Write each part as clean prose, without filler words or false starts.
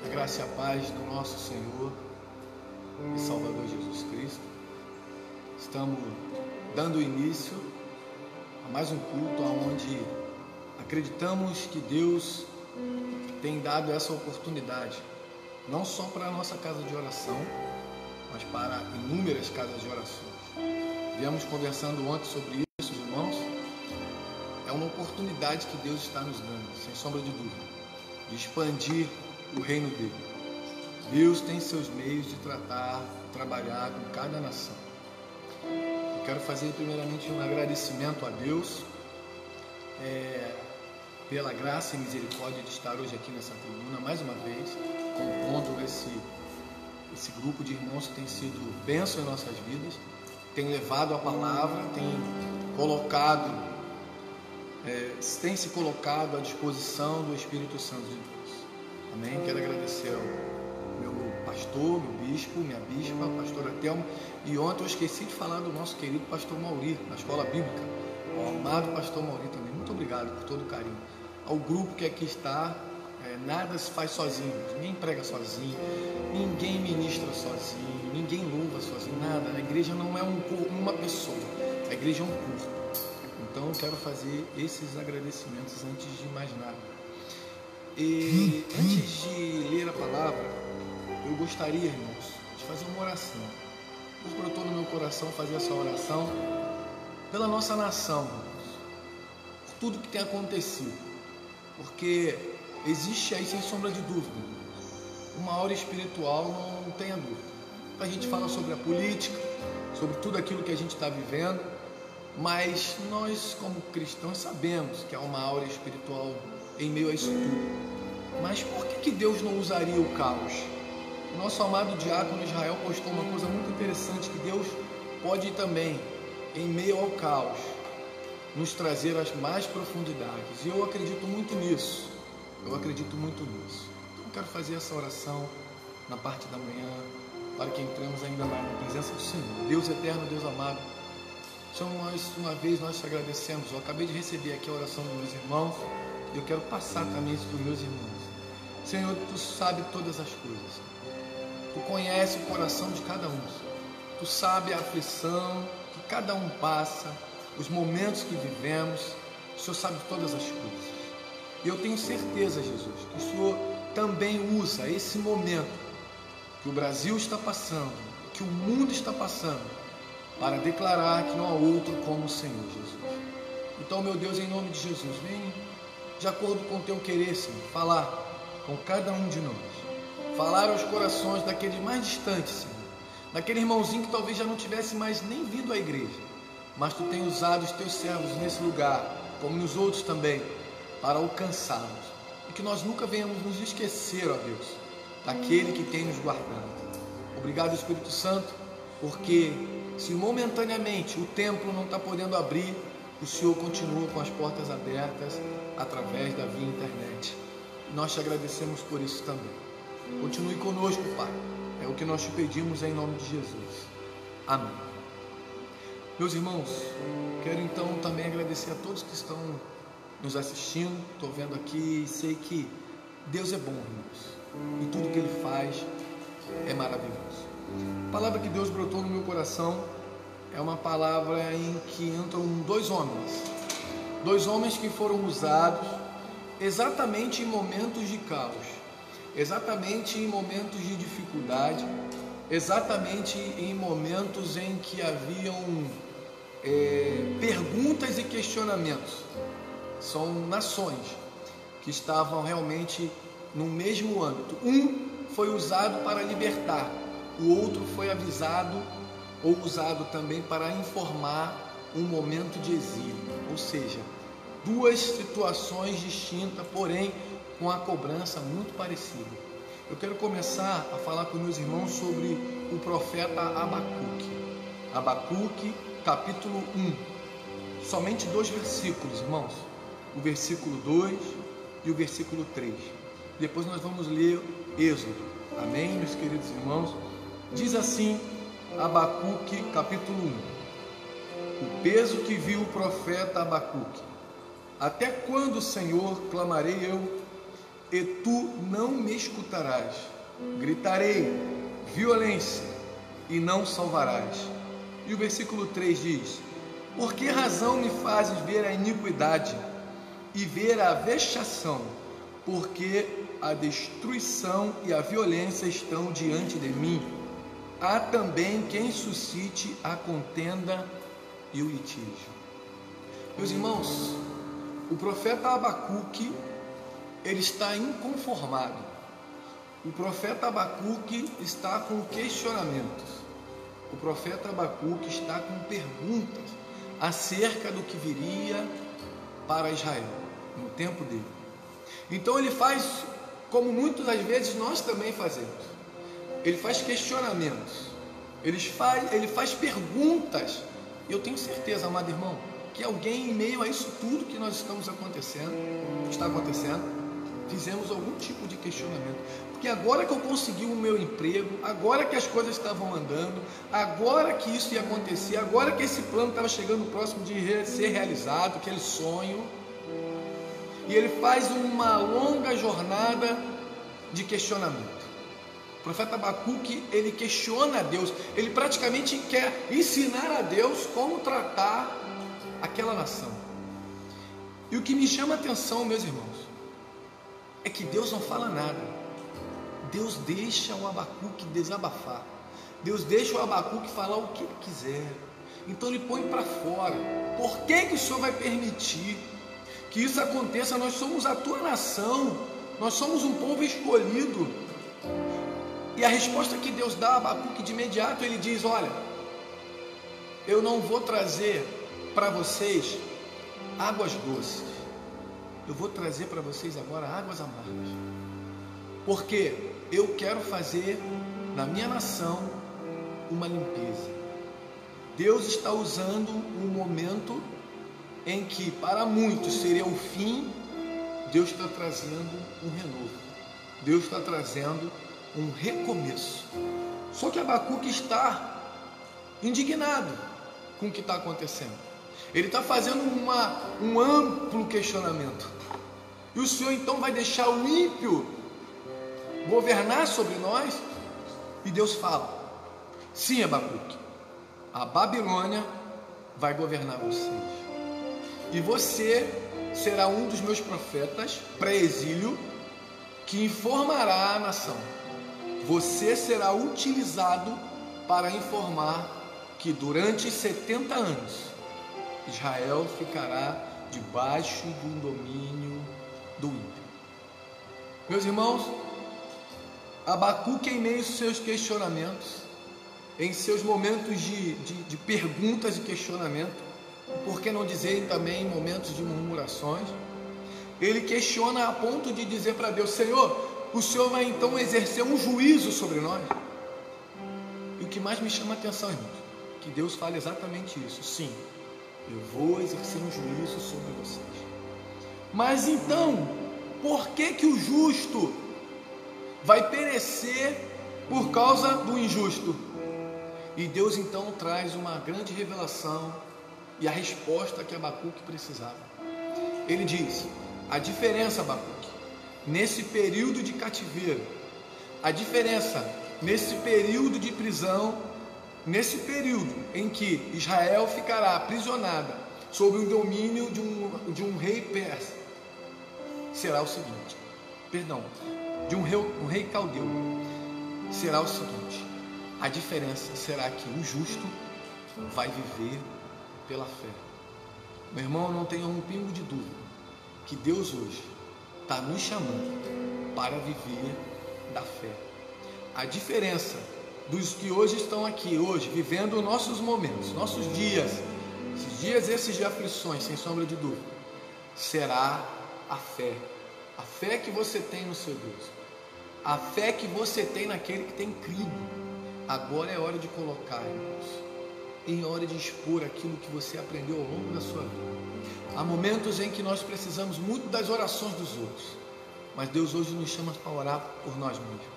A graça e a paz do nosso Senhor e Salvador Jesus Cristo. Estamos dando início a mais um culto onde acreditamos que Deus tem dado essa oportunidade, não só para a nossa casa de oração, mas para inúmeras casas de orações. Viemos conversando ontem sobre isso, irmãos. É uma oportunidade que Deus está nos dando, sem sombra de dúvida, de expandir o reino dele. Deus tem seus meios de trabalhar com cada nação. Eu quero fazer primeiramente um agradecimento a Deus pela graça e misericórdia de estar hoje aqui nessa tribuna, mais uma vez, compondo esse grupo de irmãos que tem sido bênção em nossas vidas, tem levado a palavra, tem se colocado à disposição do Espírito Santo de Deus. Amém? Quero agradecer ao meu pastor, meu bispo, minha bispa, a pastora Thelma, e ontem eu esqueci de falar do nosso querido pastor Mauri, na escola bíblica, o amado pastor Mauri também. Muito obrigado por todo o carinho. Ao grupo que aqui está, nada se faz sozinho, ninguém prega sozinho, ninguém ministra sozinho, ninguém louva sozinho, nada. A igreja não é uma pessoa, a igreja é um corpo. Então eu quero fazer esses agradecimentos antes de mais nada. E antes de ler a palavra, eu gostaria, irmãos, de fazer uma oração. Deus brotou no meu coração fazer essa oração pela nossa nação, irmãos, por tudo que tem acontecido, porque existe aí, sem sombra de dúvida, uma hora espiritual, não tenha dúvida. A gente fala sobre a política, sobre tudo aquilo que a gente está vivendo, mas nós, como cristãos, sabemos que há uma aura espiritual em meio a isso tudo. Mas por que Deus não usaria o caos? O nosso amado diácono Israel postou uma coisa muito interessante, que Deus pode também, em meio ao caos, nos trazer as mais profundidades. E eu acredito muito nisso. Então eu quero fazer essa oração na parte da manhã, para que entremos ainda mais na presença do Senhor. Deus eterno, Deus amado, Senhor, mais uma vez nós te agradecemos. Eu acabei de receber aqui a oração dos meus irmãos e eu quero passar também isso para os meus irmãos. Senhor, tu sabe todas as coisas. Tu conhece o coração de cada um. Tu sabe a aflição que cada um passa, os momentos que vivemos. O Senhor sabe todas as coisas. E eu tenho certeza, Jesus, que o Senhor também usa esse momento que o Brasil está passando, que o mundo está passando, para declarar que não há outro como o Senhor, Jesus. Então, meu Deus, em nome de Jesus, vem de acordo com o teu querer, Senhor, falar com cada um de nós, falar aos corações daqueles mais distantes, Senhor, daquele irmãozinho que talvez já não tivesse mais nem vindo à igreja, mas tu tem usado os teus servos nesse lugar, como nos outros também, para alcançá-los, e que nós nunca venhamos nos esquecer, ó Deus, daquele que tem nos guardado. Obrigado, Espírito Santo, porque se momentaneamente o templo não está podendo abrir, o Senhor continua com as portas abertas através da via internet. Nós te agradecemos por isso também. Continue conosco, Pai. É o que nós te pedimos em nome de Jesus. Amém. Meus irmãos, quero então também agradecer a todos que estão nos assistindo. Estou vendo aqui e sei que Deus é bom, irmãos. E tudo que Ele faz é maravilhoso. A palavra que Deus brotou no meu coração é uma palavra em que entram dois homens que foram usados exatamente em momentos de caos, exatamente em momentos de dificuldade, exatamente em momentos em que haviam perguntas e questionamentos. São nações que estavam realmente no mesmo âmbito. Um foi usado para libertar, o outro foi avisado ou usado também para informar um momento de exílio. Ou seja, duas situações distintas, porém com a cobrança muito parecida. Eu quero começar a falar com meus irmãos sobre o profeta Abacuque. Abacuque, capítulo 1. Somente 2 versículos, irmãos. O versículo 2 e o versículo 3. Depois nós vamos ler Êxodo. Amém, meus queridos irmãos? Diz assim Abacuque, capítulo 1. O peso que viu o profeta Abacuque. Até quando, Senhor, clamarei eu? e tu não me escutarás. Gritarei violência e não salvarás. E o versículo 3 diz: por que razão me fazes ver a iniquidade e ver a vexação? Porque a destruição e a violência estão diante de mim. Há também quem suscite a contenda e o litígio. Meus irmãos, o profeta Abacuque, ele está inconformado. O profeta Abacuque está com questionamentos. O profeta Abacuque está com perguntas acerca do que viria para Israel no tempo dele. Então ele faz como muitas das vezes nós também fazemos. Ele faz questionamentos. Ele faz perguntas. Eu tenho certeza, amado irmão, que alguém em meio a isso tudo que nós está acontecendo, fizemos algum tipo de questionamento. Porque agora que eu consegui o meu emprego, agora que as coisas estavam andando, agora que isso ia acontecer, agora que esse plano estava chegando próximo de ser realizado, aquele sonho, e ele faz uma longa jornada de questionamento. O profeta Abacuque, ele questiona a Deus, ele praticamente quer ensinar a Deus como tratar aquela nação. E o que me chama a atenção, meus irmãos, é que Deus não fala nada. Deus deixa o Abacuque desabafar. Deus deixa o Abacuque falar o que ele quiser. Então ele põe para fora. Por que o Senhor vai permitir que isso aconteça? Nós somos a tua nação. Nós somos um povo escolhido. E a resposta que Deus dá a Abacuque de imediato, ele diz: olha, eu não vou trazer para vocês águas doces. Eu vou trazer para vocês agora águas amargas. Porque eu quero fazer na minha nação uma limpeza. Deus está usando um momento em que para muitos seria o fim. Deus está trazendo um renovo. Deus está trazendo um recomeço. Só que Abacuque está indignado com o que está acontecendo. Ele está fazendo um amplo questionamento. E o Senhor então vai deixar o ímpio governar sobre nós? E Deus fala: sim, Abacuque, a Babilônia vai governar vocês. E você será um dos meus profetas pré-exílio que informará a nação. Você será utilizado para informar que durante 70 anos Israel ficará debaixo do domínio do ímpio. Meus irmãos, Abacuque, em meio aos seus questionamentos, em seus momentos de perguntas e questionamento, por que não dizer também em momentos de murmurações, ele questiona a ponto de dizer para Deus: Senhor, o Senhor vai então exercer um juízo sobre nós? E o que mais me chama a atenção, irmãos, que Deus fala exatamente isso: sim, eu vou exercer um juízo sobre vocês. Mas então, por que o justo vai perecer por causa do injusto? E Deus então traz uma grande revelação e a resposta que Abacuque precisava. Ele diz: a diferença, Abacuque, nesse período de cativeiro, a diferença nesse período de prisão, nesse período em que Israel ficará aprisionada sob o domínio de um rei persa, será o seguinte, de um rei caldeu, será o seguinte: a diferença será que o justo vai viver pela fé. Meu irmão, não tenha um pingo de dúvida que Deus hoje está nos chamando para viver da fé. A diferença dos que hoje estão aqui, hoje, vivendo nossos momentos, nossos dias, esses de aflições, sem sombra de dúvida, será a fé que você tem no seu Deus, a fé que você tem naquele que tem crido. Agora é hora de colocar, irmãos, é hora de expor aquilo que você aprendeu ao longo da sua vida. Há momentos em que nós precisamos muito das orações dos outros, mas Deus hoje nos chama para orar por nós mesmos.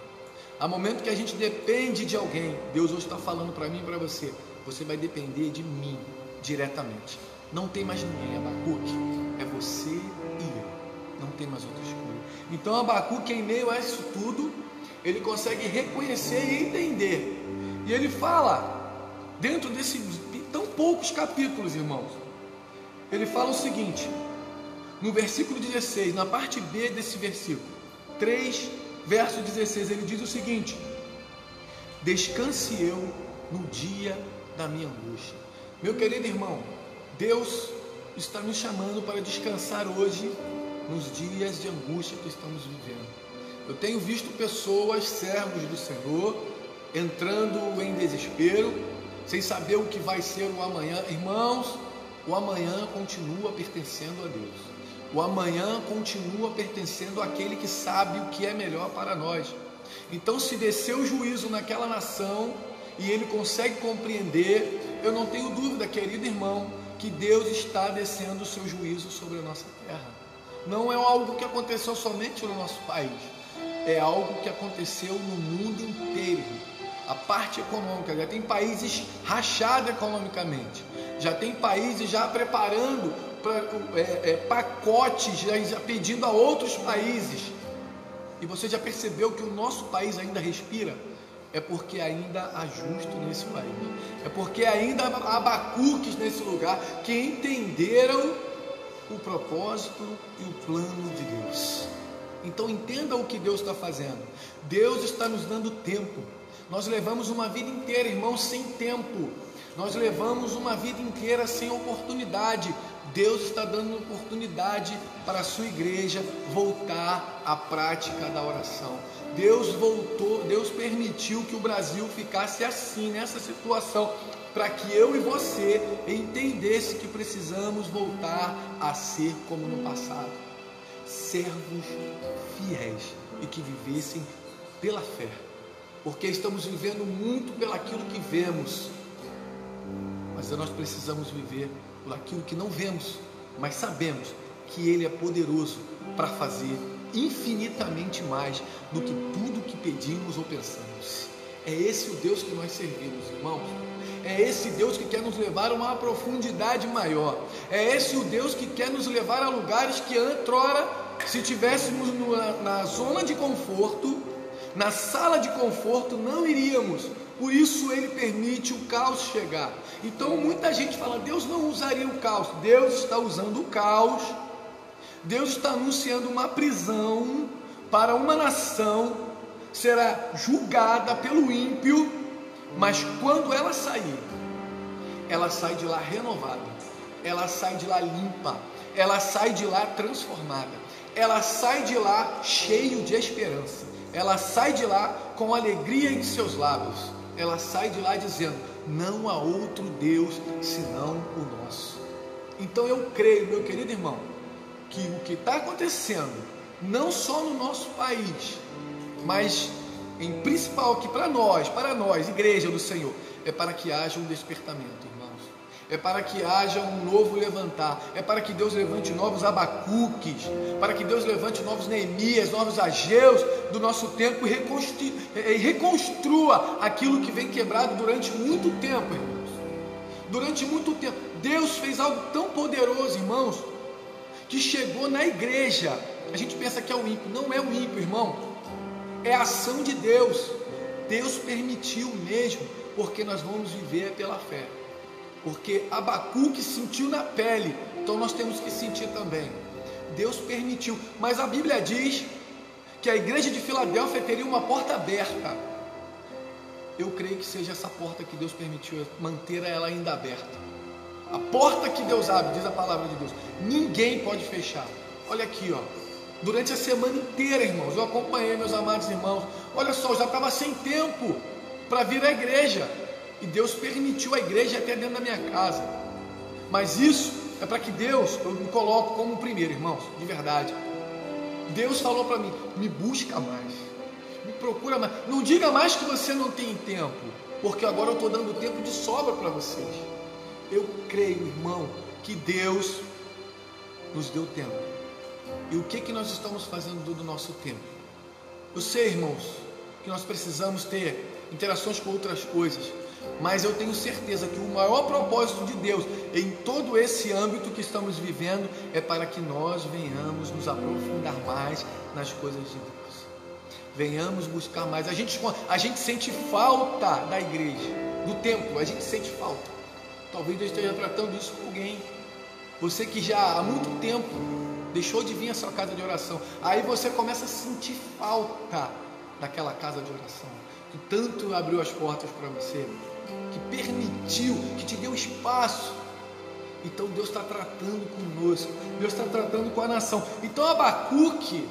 Há momentos que a gente depende de alguém. Deus hoje está falando para mim e para você: você vai depender de mim diretamente. Não tem mais ninguém, Abacuque, é você e eu. Não tem mais outra escolha. Então Abacuque, em meio a isso tudo, ele consegue reconhecer e entender. E ele fala, dentro desses tão poucos capítulos, irmãos, ele fala o seguinte, no versículo 16, na parte B desse versículo, 3, verso 16, ele diz o seguinte: descanse eu no dia da minha angústia. Meu querido irmão, Deus está nos chamando para descansar hoje nos dias de angústia que estamos vivendo. Eu tenho visto pessoas, servos do Senhor, entrando em desespero, sem saber o que vai ser o amanhã. Irmãos, o amanhã continua pertencendo a Deus. O amanhã continua pertencendo àquele que sabe o que é melhor para nós. Então, se desceu o juízo naquela nação e ele consegue compreender, eu não tenho dúvida, querido irmão, que Deus está descendo o seu juízo sobre a nossa terra. Não é algo que aconteceu somente no nosso país, é algo que aconteceu no mundo inteiro. A parte econômica, já tem países rachados economicamente, já tem países já preparando pacotes, já pedindo a outros países. E você já percebeu que o nosso país ainda respira? É porque ainda há justo nesse país, é porque ainda há abacuques nesse lugar que entenderam o propósito e o plano de Deus. Então entenda o que Deus está fazendo. Deus está nos dando tempo. Nós levamos uma vida inteira, irmãos, sem tempo. Nós levamos uma vida inteira sem oportunidade. Deus está dando oportunidade para a sua igreja voltar à prática da oração. Deus permitiu que o Brasil ficasse assim, nessa situação, para que eu e você entendesse que precisamos voltar a ser como no passado, servos fiéis e que vivessem pela fé, porque estamos vivendo muito pelaquilo que vemos, mas nós precisamos viver por aquilo que não vemos, mas sabemos que Ele é poderoso para fazer infinitamente mais do que tudo que pedimos ou pensamos. É esse o Deus que nós servimos, irmãos. É esse Deus que quer nos levar a uma profundidade maior. É esse o Deus que quer nos levar a lugares que outrora, se tivéssemos na zona de conforto, na sala de conforto, não iríamos. Por isso Ele permite o caos chegar. Então muita gente fala, Deus não usaria o caos. Deus está usando o caos. Deus está anunciando uma prisão para uma nação, será julgada pelo ímpio, mas quando ela sair, ela sai de lá renovada, ela sai de lá limpa, ela sai de lá transformada, ela sai de lá cheio de esperança, ela sai de lá com alegria em seus lábios, ela sai de lá dizendo, não há outro Deus senão o nosso. Então eu creio, meu querido irmão, que o que está acontecendo, não só no nosso país, mas em principal aqui para nós, igreja do Senhor, é para que haja um despertamento, irmãos, é para que haja um novo levantar, é para que Deus levante novos Abacuques, para que Deus levante novos Neemias, novos Ageus do nosso tempo e reconstrua aquilo que vem quebrado durante muito tempo, irmãos. Durante muito tempo, Deus fez algo tão poderoso, irmãos, que chegou na igreja. A gente pensa que é o ímpio, não é o ímpio, irmão, é a ação de Deus. Deus permitiu mesmo, porque nós vamos viver pela fé, porque Abacuque sentiu na pele, então nós temos que sentir também. Deus permitiu, mas a Bíblia diz que a igreja de Filadélfia teria uma porta aberta. Eu creio que seja essa porta que Deus permitiu, manter ela ainda aberta. A porta que Deus abre, diz a palavra de Deus, ninguém pode fechar. Olha aqui, ó, durante a semana inteira, irmãos, eu acompanhei meus amados irmãos. Olha só, eu já estava sem tempo para vir à igreja, e Deus permitiu a igreja até dentro da minha casa. Mas isso é para que Deus, eu me coloco como primeiro, irmãos, de verdade. Deus falou para mim, me busca mais, me procura mais, não diga mais que você não tem tempo, porque agora eu estou dando tempo de sobra para vocês. Eu creio, irmão, que Deus nos deu tempo. E o que nós estamos fazendo do nosso tempo? Eu sei, irmãos, que nós precisamos ter interações com outras coisas, Mas eu tenho certeza que o maior propósito de Deus em todo esse âmbito que estamos vivendo é para que nós venhamos nos aprofundar mais nas coisas de Deus. Venhamos buscar mais. A gente sente falta da igreja, do templo, a gente sente falta. Talvez Deus esteja tratando isso com alguém. Você que já há muito tempo deixou de vir à sua casa de oração, aí você começa a sentir falta daquela casa de oração, que tanto abriu as portas para você, que permitiu, que te deu espaço. Então Deus está tratando conosco, Deus está tratando com a nação. Então Abacuque,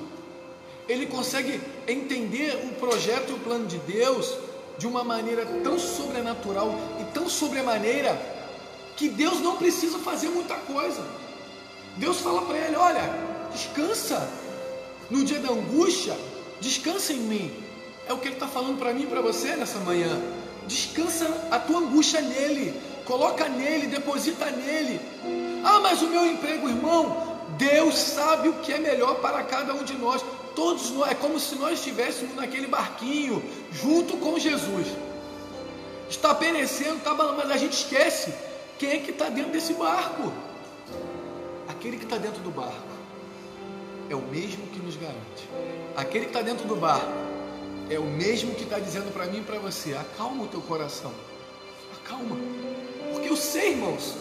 ele consegue entender o projeto e o plano de Deus de uma maneira tão sobrenatural e tão sobremaneira, que Deus não precisa fazer muita coisa. Deus fala para ele: olha, descansa no dia da angústia, descansa em mim. É o que ele está falando para mim e para você nessa manhã. Descansa a tua angústia nele, coloca nele, deposita nele. Ah, mas o meu emprego, irmão, Deus sabe o que é melhor para cada um de nós. Todos nós, é como se nós estivéssemos naquele barquinho junto com Jesus. Está perecendo, está balando, mas a gente esquece quem é que está dentro desse barco. Aquele que está dentro do barco é o mesmo que nos garante. Aquele que está dentro do barco é o mesmo que está dizendo para mim e para você: acalma o teu coração, acalma, porque eu sei, irmãos,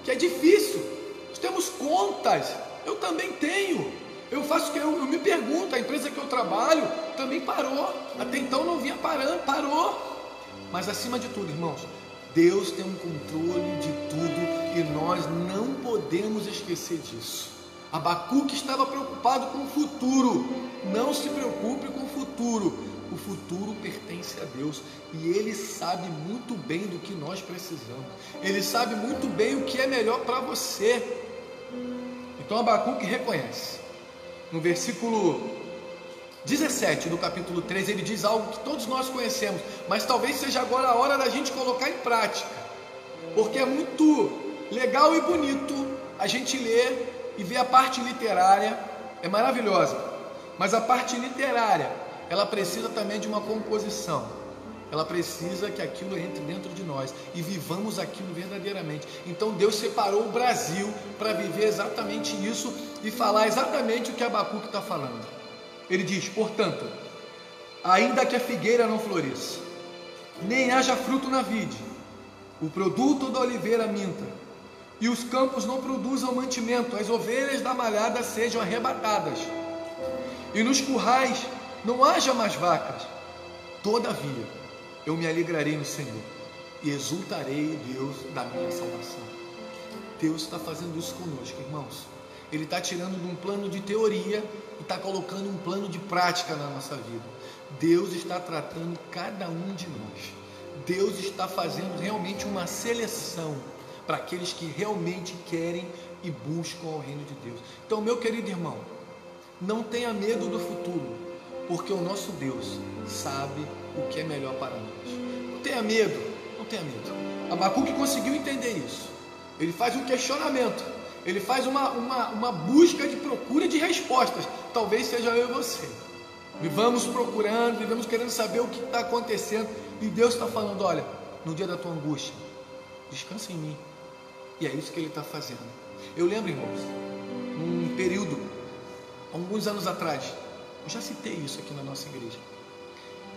que é difícil. Nós temos contas, eu também tenho. Eu faço o que eu me pergunto. A empresa que eu trabalho também parou, até então não vinha parando, parou. Mas acima de tudo, irmãos, Deus tem um controle de tudo e nós não podemos esquecer disso. Abacuque estava preocupado com o futuro. Não se preocupe com o futuro. O futuro pertence a Deus e Ele sabe muito bem do que nós precisamos. Ele sabe muito bem o que é melhor para você. Então Abacuque reconhece. No versículo 17 do capítulo 3, ele diz algo que todos nós conhecemos, mas talvez seja agora a hora da gente colocar em prática, porque é muito legal e bonito a gente ler e ver a parte literária, é maravilhosa, mas a parte literária, ela precisa também de uma composição, ela precisa que aquilo entre dentro de nós e vivamos aquilo verdadeiramente. Então Deus separou o Brasil para viver exatamente isso e falar exatamente o que Abacuque está falando. Ele diz: portanto, ainda que a figueira não floresça, nem haja fruto na vide, o produto da oliveira minta, e os campos não produzam mantimento, as ovelhas da malhada sejam arrebatadas, e nos currais não haja mais vacas, todavia eu me alegrarei no Senhor, e exultarei em Deus da minha salvação. Deus está fazendo isso conosco, irmãos. Ele está tirando de um plano de teoria e está colocando um plano de prática na nossa vida. Deus está tratando cada um de nós. Deus está fazendo realmente uma seleção para aqueles que realmente querem e buscam ao reino de Deus. Então, meu querido irmão, não tenha medo do futuro, porque o nosso Deus sabe o que é melhor para nós. Não tenha medo, não tenha medo. Abacuque conseguiu entender isso. Ele faz um questionamento. Ele faz uma busca de procura de respostas. Talvez seja eu e você. Vivamos procurando, vivamos querendo saber o que está acontecendo. E Deus está falando: olha, no dia da tua angústia, descansa em mim. E é isso que Ele está fazendo. Eu lembro, irmãos, num período, alguns anos atrás, eu já citei isso aqui na nossa igreja,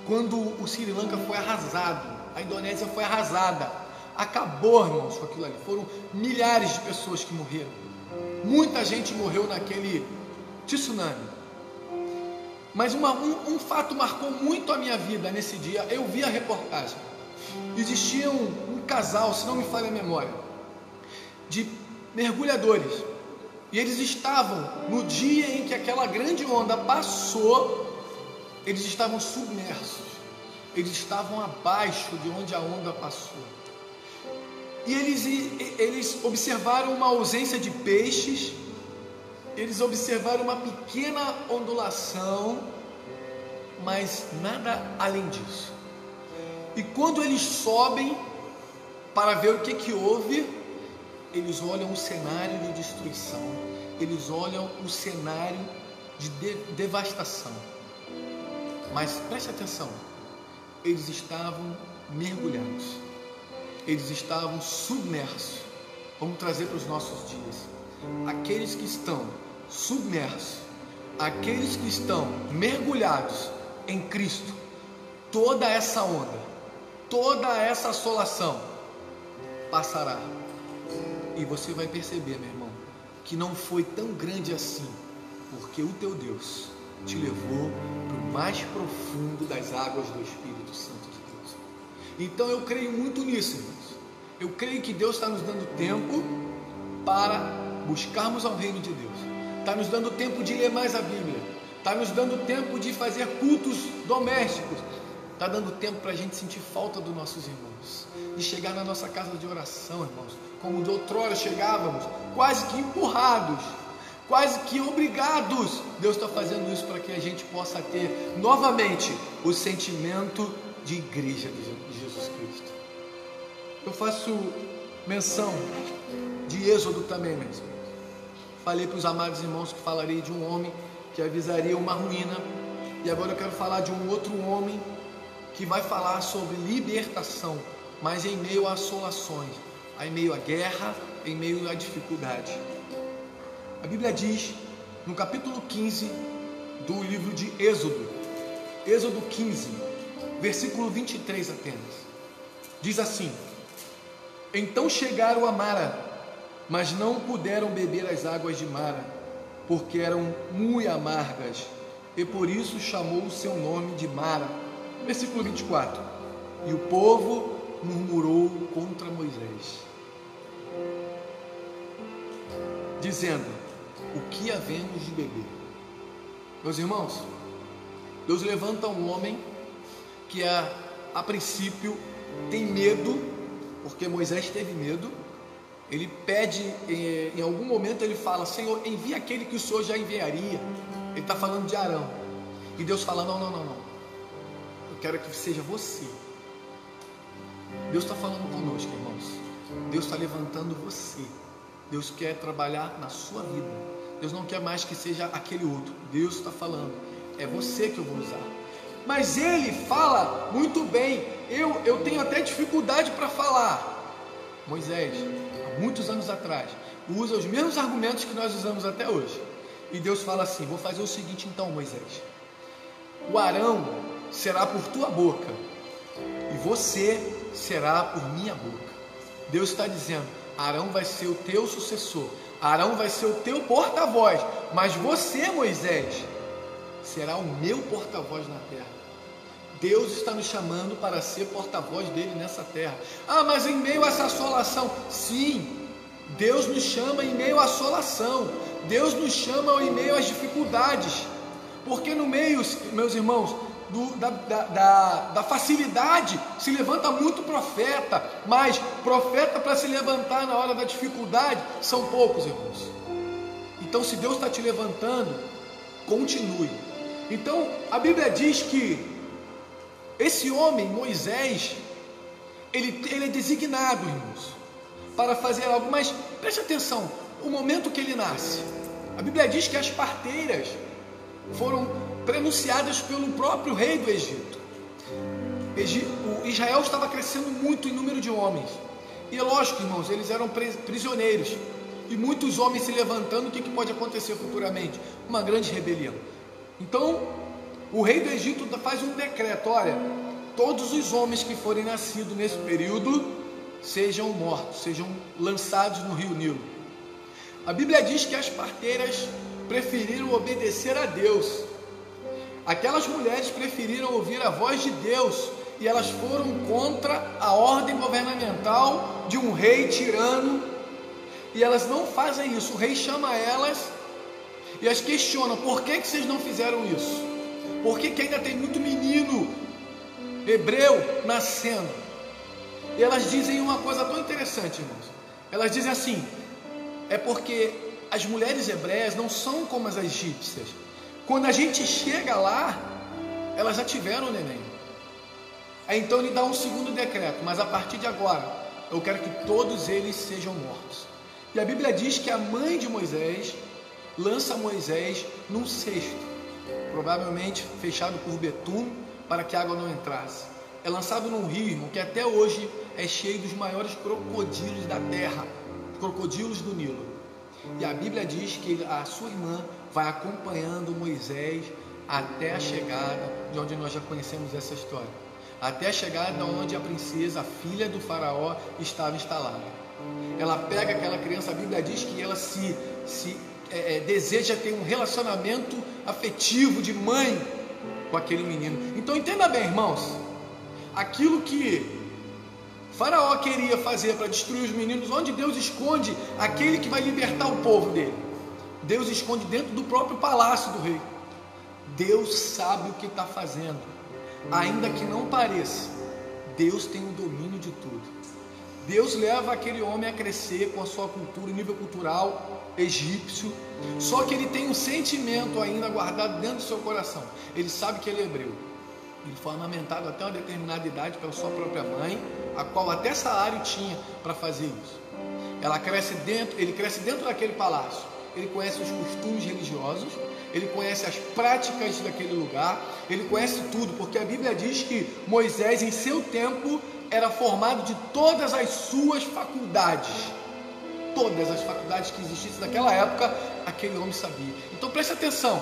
quando o Sri Lanka foi arrasado, a Indonésia foi arrasada. Acabou, irmãos, com aquilo ali. Foram milhares de pessoas que morreram. Muita gente morreu naquele tsunami. Mas um fato marcou muito a minha vida nesse dia. Eu vi a reportagem. Existia um casal, se não me falha a memória, de mergulhadores. E eles estavam, no dia em que aquela grande onda passou, eles estavam submersos. Eles estavam abaixo de onde a onda passou. E eles observaram uma ausência de peixes, eles observaram uma pequena ondulação, mas nada além disso. E quando eles sobem para ver o que houve, eles olham um cenário de destruição, eles olham um cenário de devastação. Mas preste atenção, eles estavam mergulhados. eles estavam submersos. Vamos trazer para os nossos dias. Aqueles que estão submersos, aqueles que estão mergulhados em Cristo, toda essa onda, toda essa assolação passará. E você vai perceber, meu irmão, que não foi tão grande assim, porque o teu Deus te levou para o mais profundo das águas do Espírito Santo de Deus. Então eu creio muito nisso, irmãos. Eu creio que Deus está nos dando tempo para buscarmos ao reino de Deus. Está nos dando tempo de ler mais a Bíblia. Está nos dando tempo de fazer cultos domésticos. Está dando tempo para a gente sentir falta dos nossos irmãos. De chegar na nossa casa de oração, irmãos, como de outrora chegávamos, quase que empurrados, quase que obrigados. Deus está fazendo isso para que a gente possa ter novamente o sentimento de igreja de Jesus Cristo. Eu faço menção de Êxodo também, meus irmãos. Falei para os amados irmãos que falarei de um homem que avisaria uma ruína. E agora eu quero falar de um outro homem que vai falar sobre libertação, mas em meio a assolações, em meio à guerra, em meio à dificuldade. A Bíblia diz, no capítulo 15 do livro de Êxodo, Êxodo 15, versículo 23 apenas, diz assim: então chegaram a Mara, mas não puderam beber as águas de Mara, porque eram muito amargas, e por isso chamou o seu nome de Mara. Versículo 24: e o povo murmurou contra Moisés, dizendo: o que havemos de beber? Meus irmãos, Deus levanta um homem que a princípio tem medo, porque Moisés teve medo. Ele pede, em algum momento ele fala: Senhor, envia aquele que o Senhor já enviaria. Ele está falando de Arão. E Deus fala: não, eu quero que seja você. Deus está falando conosco, irmãos. Deus está levantando você. Deus quer trabalhar na sua vida. Deus não quer mais que seja aquele outro. Deus está falando: é você que eu vou usar. Mas ele fala muito bem. Eu tenho até dificuldade para falar. Moisés, há muitos anos atrás, usa os mesmos argumentos que nós usamos até hoje. E Deus fala assim: vou fazer o seguinte então, Moisés. O Arão será por tua boca, e você será por minha boca. Deus está dizendo: Arão vai ser o teu sucessor, Arão vai ser o teu porta-voz, mas você, Moisés, será o meu porta-voz na terra. Deus está nos chamando para ser porta-voz dele nessa terra. Ah, mas em meio a essa assolação, sim, Deus nos chama em meio à assolação, Deus nos chama em meio às dificuldades, porque no meio, meus irmãos, da facilidade se levanta muito profeta, mas profeta para se levantar na hora da dificuldade são poucos, irmãos. Então, se Deus está te levantando, continue. Então a Bíblia diz que esse homem, Moisés, ele é designado, irmãos, para fazer algo. Mas preste atenção, o momento que ele nasce, a Bíblia diz que as parteiras foram prenunciadas pelo próprio rei do Egito. Israel estava crescendo muito em número de homens, e é lógico, irmãos, eles eram prisioneiros, e muitos homens se levantando. O que pode acontecer futuramente? Uma grande rebelião. Então o rei do Egito faz um decreto: olha, todos os homens que forem nascidos nesse período sejam mortos, sejam lançados no rio Nilo. A Bíblia diz que as parteiras preferiram obedecer a Deus. Aquelas mulheres preferiram ouvir a voz de Deus, e elas foram contra a ordem governamental de um rei tirano, e elas não fazem isso. O rei chama elas e as questiona: por que vocês não fizeram isso? Por que ainda tem muito menino hebreu nascendo? E elas dizem uma coisa tão interessante, irmãos. Elas dizem assim: é porque as mulheres hebreias não são como as egípcias. Quando a gente chega lá, elas já tiveram neném. Aí então ele dá um segundo decreto: mas a partir de agora, eu quero que todos eles sejam mortos. E a Bíblia diz que a mãe de Moisés lança Moisés num cesto, provavelmente fechado por betume, para que a água não entrasse. É lançado num rio, irmão, que até hoje é cheio dos maiores crocodilos da terra, crocodilos do Nilo. E a Bíblia diz que a sua irmã vai acompanhando Moisés até a chegada de onde nós já conhecemos essa história, até a chegada onde a princesa, a filha do faraó, estava instalada. Ela pega aquela criança, a Bíblia diz que ela deseja ter um relacionamento afetivo de mãe com aquele menino. Então entenda bem, irmãos, aquilo que Faraó queria fazer para destruir os meninos, onde Deus esconde aquele que vai libertar o povo dele? Deus esconde dentro do próprio palácio do rei. Deus sabe o que está fazendo, ainda que não pareça. Deus tem o domínio de tudo. Deus leva aquele homem a crescer com a sua cultura, nível cultural egípcio, só que ele tem um sentimento ainda guardado dentro do seu coração. Ele sabe que ele é hebreu. Ele foi amamentado até uma determinada idade pela sua própria mãe, a qual até salário tinha para fazer isso. Ele cresce dentro daquele palácio. Ele conhece os costumes religiosos, ele conhece as práticas daquele lugar, ele conhece tudo, porque a Bíblia diz que Moisés, em seu tempo, era formado de todas as suas faculdades. Todas as faculdades que existissem naquela época, aquele homem sabia. Então preste atenção.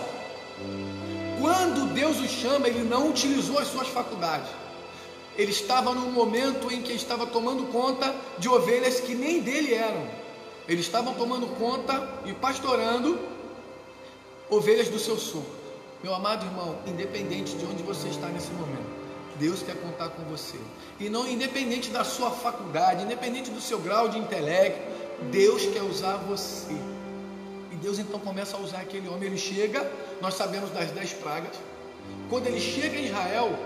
Quando Deus o chama, ele não utilizou as suas faculdades. Ele estava num momento em que estava tomando conta de ovelhas que nem dele eram. Eles estavam tomando conta e pastorando ovelhas do seu sogro. Meu amado irmão, independente de onde você está nesse momento, Deus quer contar com você. E não independente da sua faculdade, independente do seu grau de intelecto, Deus quer usar você. E Deus então começa a usar aquele homem. Ele chega, nós sabemos das 10 pragas. Quando ele chega em Israel,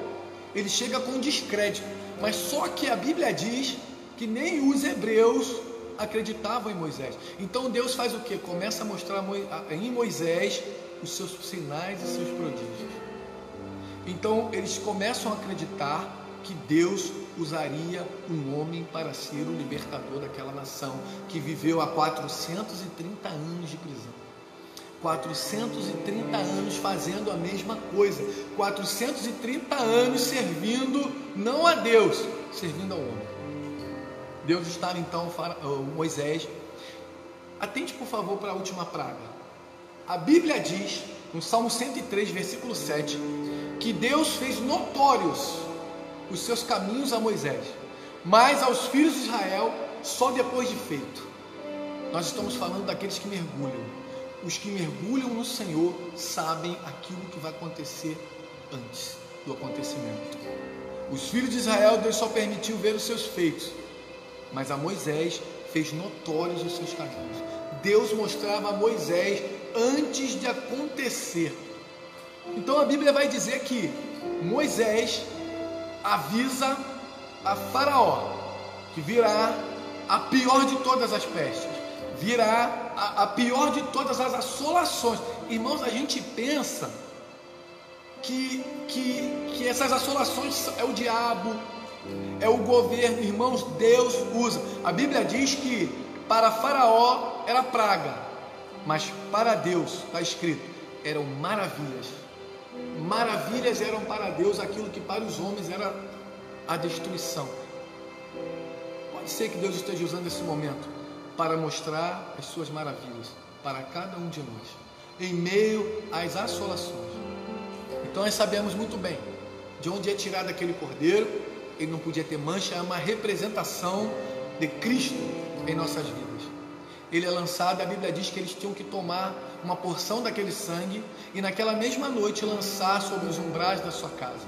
ele chega com descrédito. Mas só que a Bíblia diz que nem os hebreus acreditavam em Moisés. Então Deus faz o que? Começa a mostrar em Moisés os seus sinais e seus prodígios. Então eles começam a acreditar que Deus usaria um homem para ser o libertador daquela nação que viveu há 430 anos de prisão. 430 anos fazendo a mesma coisa. 430 anos servindo não a Deus, servindo ao homem. Deus estava então, Moisés. Atente por favor para a última praga. A Bíblia diz, no Salmo 103, versículo 7, que Deus fez notórios os seus caminhos a Moisés, mas aos filhos de Israel só depois de feito. Nós estamos falando daqueles que mergulham. Os que mergulham no Senhor sabem aquilo que vai acontecer antes do acontecimento. Os filhos de Israel, Deus só permitiu ver os seus feitos, mas a Moisés fez notórios os seus caminhos. Deus mostrava a Moisés antes de acontecer. Então a Bíblia vai dizer que Moisés avisa a Faraó que virá a pior de todas as pestes, virá a pior de todas as assolações. Irmãos, a gente pensa que essas assolações é o diabo, é o governo. Irmãos, Deus usa. A Bíblia diz que para Faraó era praga, mas para Deus, está escrito, eram maravilhas. Maravilhas eram para Deus aquilo que para os homens era a destruição. Pode ser que Deus esteja usando esse momento para mostrar as suas maravilhas para cada um de nós, em meio às assolações. Então nós sabemos muito bem de onde é tirado aquele cordeiro. Ele não podia ter mancha, é uma representação de Cristo em nossas vidas. Ele é lançado, a Bíblia diz que eles tinham que tomar uma porção daquele sangue e naquela mesma noite lançar sobre os umbrais da sua casa.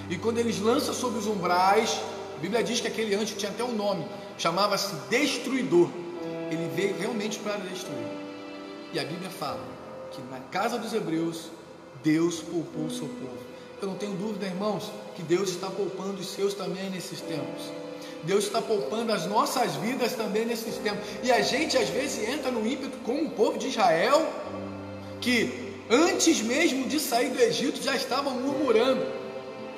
E quando eles lançam sobre os umbrais, a Bíblia diz que aquele anjo tinha até um nome, chamava-se Destruidor. Ele veio realmente para destruir. E a Bíblia fala que na casa dos hebreus, Deus poupou o seu povo. Eu não tenho dúvida, irmãos, que Deus está poupando os seus também nesses tempos. Deus está poupando as nossas vidas também nesses tempos. E a gente às vezes entra no ímpeto como o povo de Israel, que antes mesmo de sair do Egito já estavam murmurando.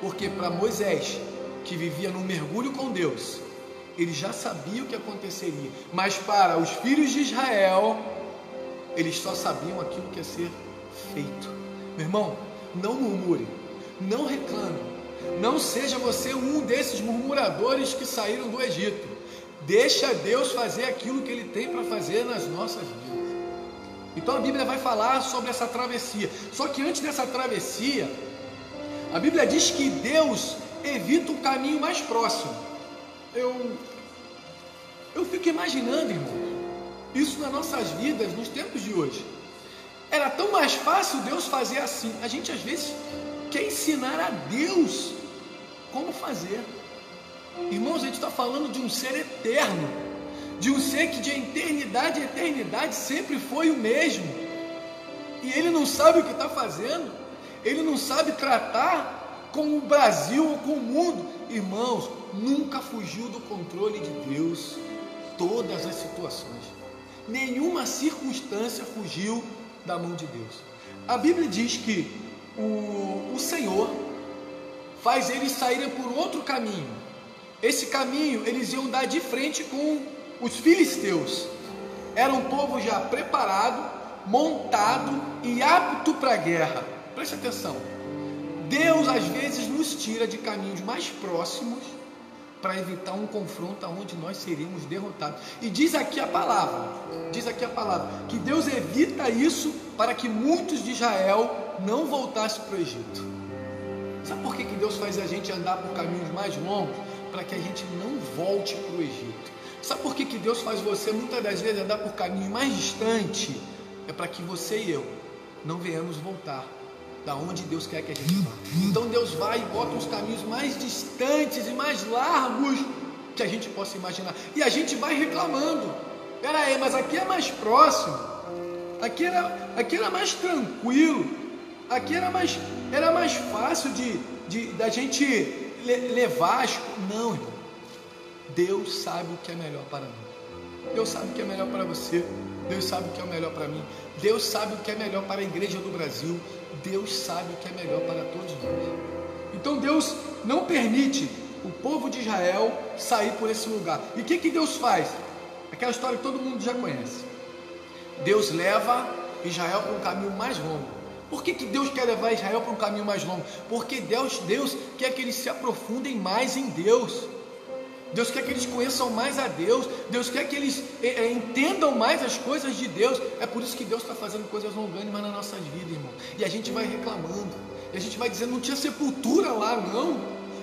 Porque para Moisés, que vivia num mergulho com Deus, ele já sabia o que aconteceria. Mas para os filhos de Israel, eles só sabiam aquilo que ia ser feito. Meu irmão, não murmure, não reclame. Não seja você um desses murmuradores que saíram do Egito. Deixa Deus fazer aquilo que Ele tem para fazer nas nossas vidas. Então a Bíblia vai falar sobre essa travessia. Só que antes dessa travessia, a Bíblia diz que Deus evita um caminho mais próximo. Eu fico imaginando, irmãos, isso nas nossas vidas, nos tempos de hoje. Era tão mais fácil Deus fazer assim. A gente às vezes quer ensinar a Deus como fazer. Irmãos, a gente está falando de um ser eterno, de um ser que de eternidade a eternidade sempre foi o mesmo, e Ele não sabe o que está fazendo, Ele não sabe tratar com o Brasil ou com o mundo. Irmãos, nunca fugiu do controle de Deus todas as situações, nenhuma circunstância fugiu da mão de Deus. A Bíblia diz que o Senhor faz eles saírem por outro caminho. Esse caminho eles iam dar de frente com os filisteus. Era um povo já preparado, montado e apto para a guerra. Preste atenção. Deus às vezes nos tira de caminhos mais próximos para evitar um confronto onde nós seríamos derrotados. E diz aqui a palavra, que Deus evita isso para que muitos de Israel não voltassem para o Egito. Sabe por que Deus faz a gente andar por caminhos mais longos? Para que a gente não volte para o Egito. Sabe por que Deus faz você muitas das vezes andar por caminhos mais distantes? É para que você e eu não venhamos voltar da onde Deus quer que a gente vá. Então Deus vai e bota uns caminhos mais distantes e mais largos que a gente possa imaginar. E a gente vai reclamando. Peraí, mas aqui é mais próximo. Aqui era mais tranquilo. Aqui era mais fácil da gente levar. Não, irmão. Deus sabe o que é melhor para mim. Deus sabe o que é melhor para você. Deus sabe o que é melhor para mim. Deus sabe o que é melhor para a igreja do Brasil. Deus sabe o que é melhor para todos nós. Então Deus não permite o povo de Israel sair por esse lugar. E o que Deus faz? Aquela história que todo mundo já conhece. Deus leva Israel para um caminho mais longo. Por que Deus quer levar Israel para um caminho mais longo? Porque Deus quer que eles se aprofundem mais em Deus. Deus quer que eles conheçam mais a Deus. Deus quer que eles entendam mais as coisas de Deus. É por isso que Deus está fazendo coisas longânimas nas nossas vidas, irmão. E a gente vai reclamando. E a gente vai dizendo, não tinha sepultura lá, não.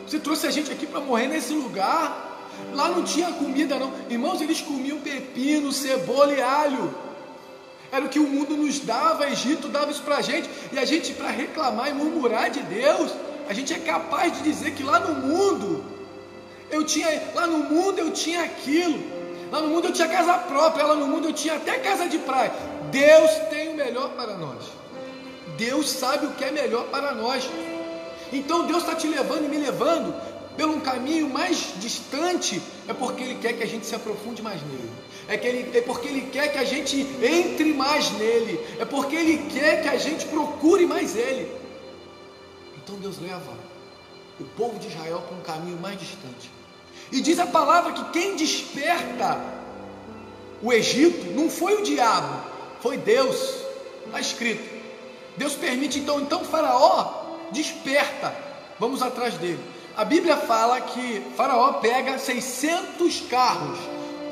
Você trouxe a gente aqui para morrer nesse lugar. Lá não tinha comida, não. Irmãos, eles comiam pepino, cebola e alho. Era o que o mundo nos dava, Egito dava isso para a gente. E a gente, para reclamar e murmurar de Deus, a gente é capaz de dizer que lá no mundo eu tinha aquilo, lá no mundo eu tinha casa própria, lá no mundo eu tinha até casa de praia. Deus tem o melhor para nós. Deus sabe o que é melhor para nós. Então Deus está te levando e me levando pelo um caminho mais distante, é porque Ele quer que a gente se aprofunde mais nele. É porque Ele quer que a gente entre mais nele. É porque Ele quer que a gente procure mais Ele. Então Deus leva o povo de Israel para um caminho mais distante. E diz a palavra que quem desperta o Egito não foi o diabo, foi Deus. Está escrito. Deus permite, então Faraó desperta. Vamos atrás dele. A Bíblia fala que Faraó pega 600 carros,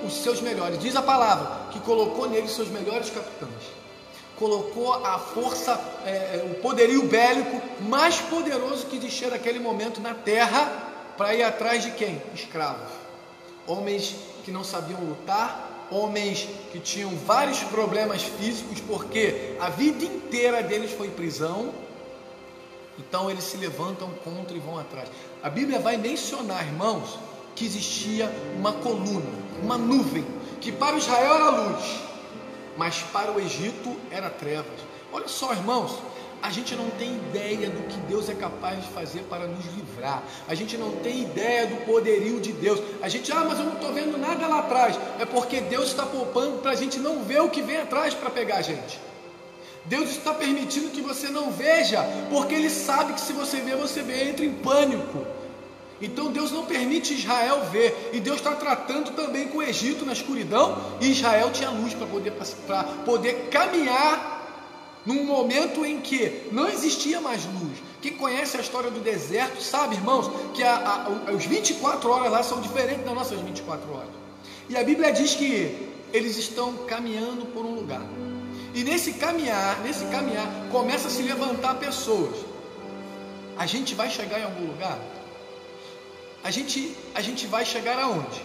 os seus melhores. Diz a palavra que colocou neles seus melhores capitães. Colocou a força, o poderio bélico mais poderoso que existia naquele momento na terra, para ir atrás de quem? Escravos. Homens que não sabiam lutar, homens que tinham vários problemas físicos, porque a vida inteira deles foi prisão. Então eles se levantam contra e vão atrás. A Bíblia vai mencionar, irmãos, que existia uma coluna, uma nuvem, que para o Israel era luz, mas para o Egito era trevas. Olha só, irmãos, a gente não tem ideia do que Deus é capaz de fazer para nos livrar. A gente não tem ideia do poderio de Deus. A gente, mas eu não estou vendo nada lá atrás. É porque Deus está poupando para a gente não ver o que vem atrás para pegar a gente. Deus está permitindo que você não veja, porque Ele sabe que se você ver, entra em pânico. Então Deus não permite Israel ver. E Deus está tratando também com o Egito na escuridão. E Israel tinha luz para poder caminhar num momento em que não existia mais luz. Quem conhece a história do deserto sabe, irmãos, que os 24 horas lá são diferentes das nossas 24 horas. E a Bíblia diz que eles estão caminhando por um lugar. E nesse caminhar, começa a se levantar pessoas. A gente vai chegar em algum lugar? A gente vai chegar aonde?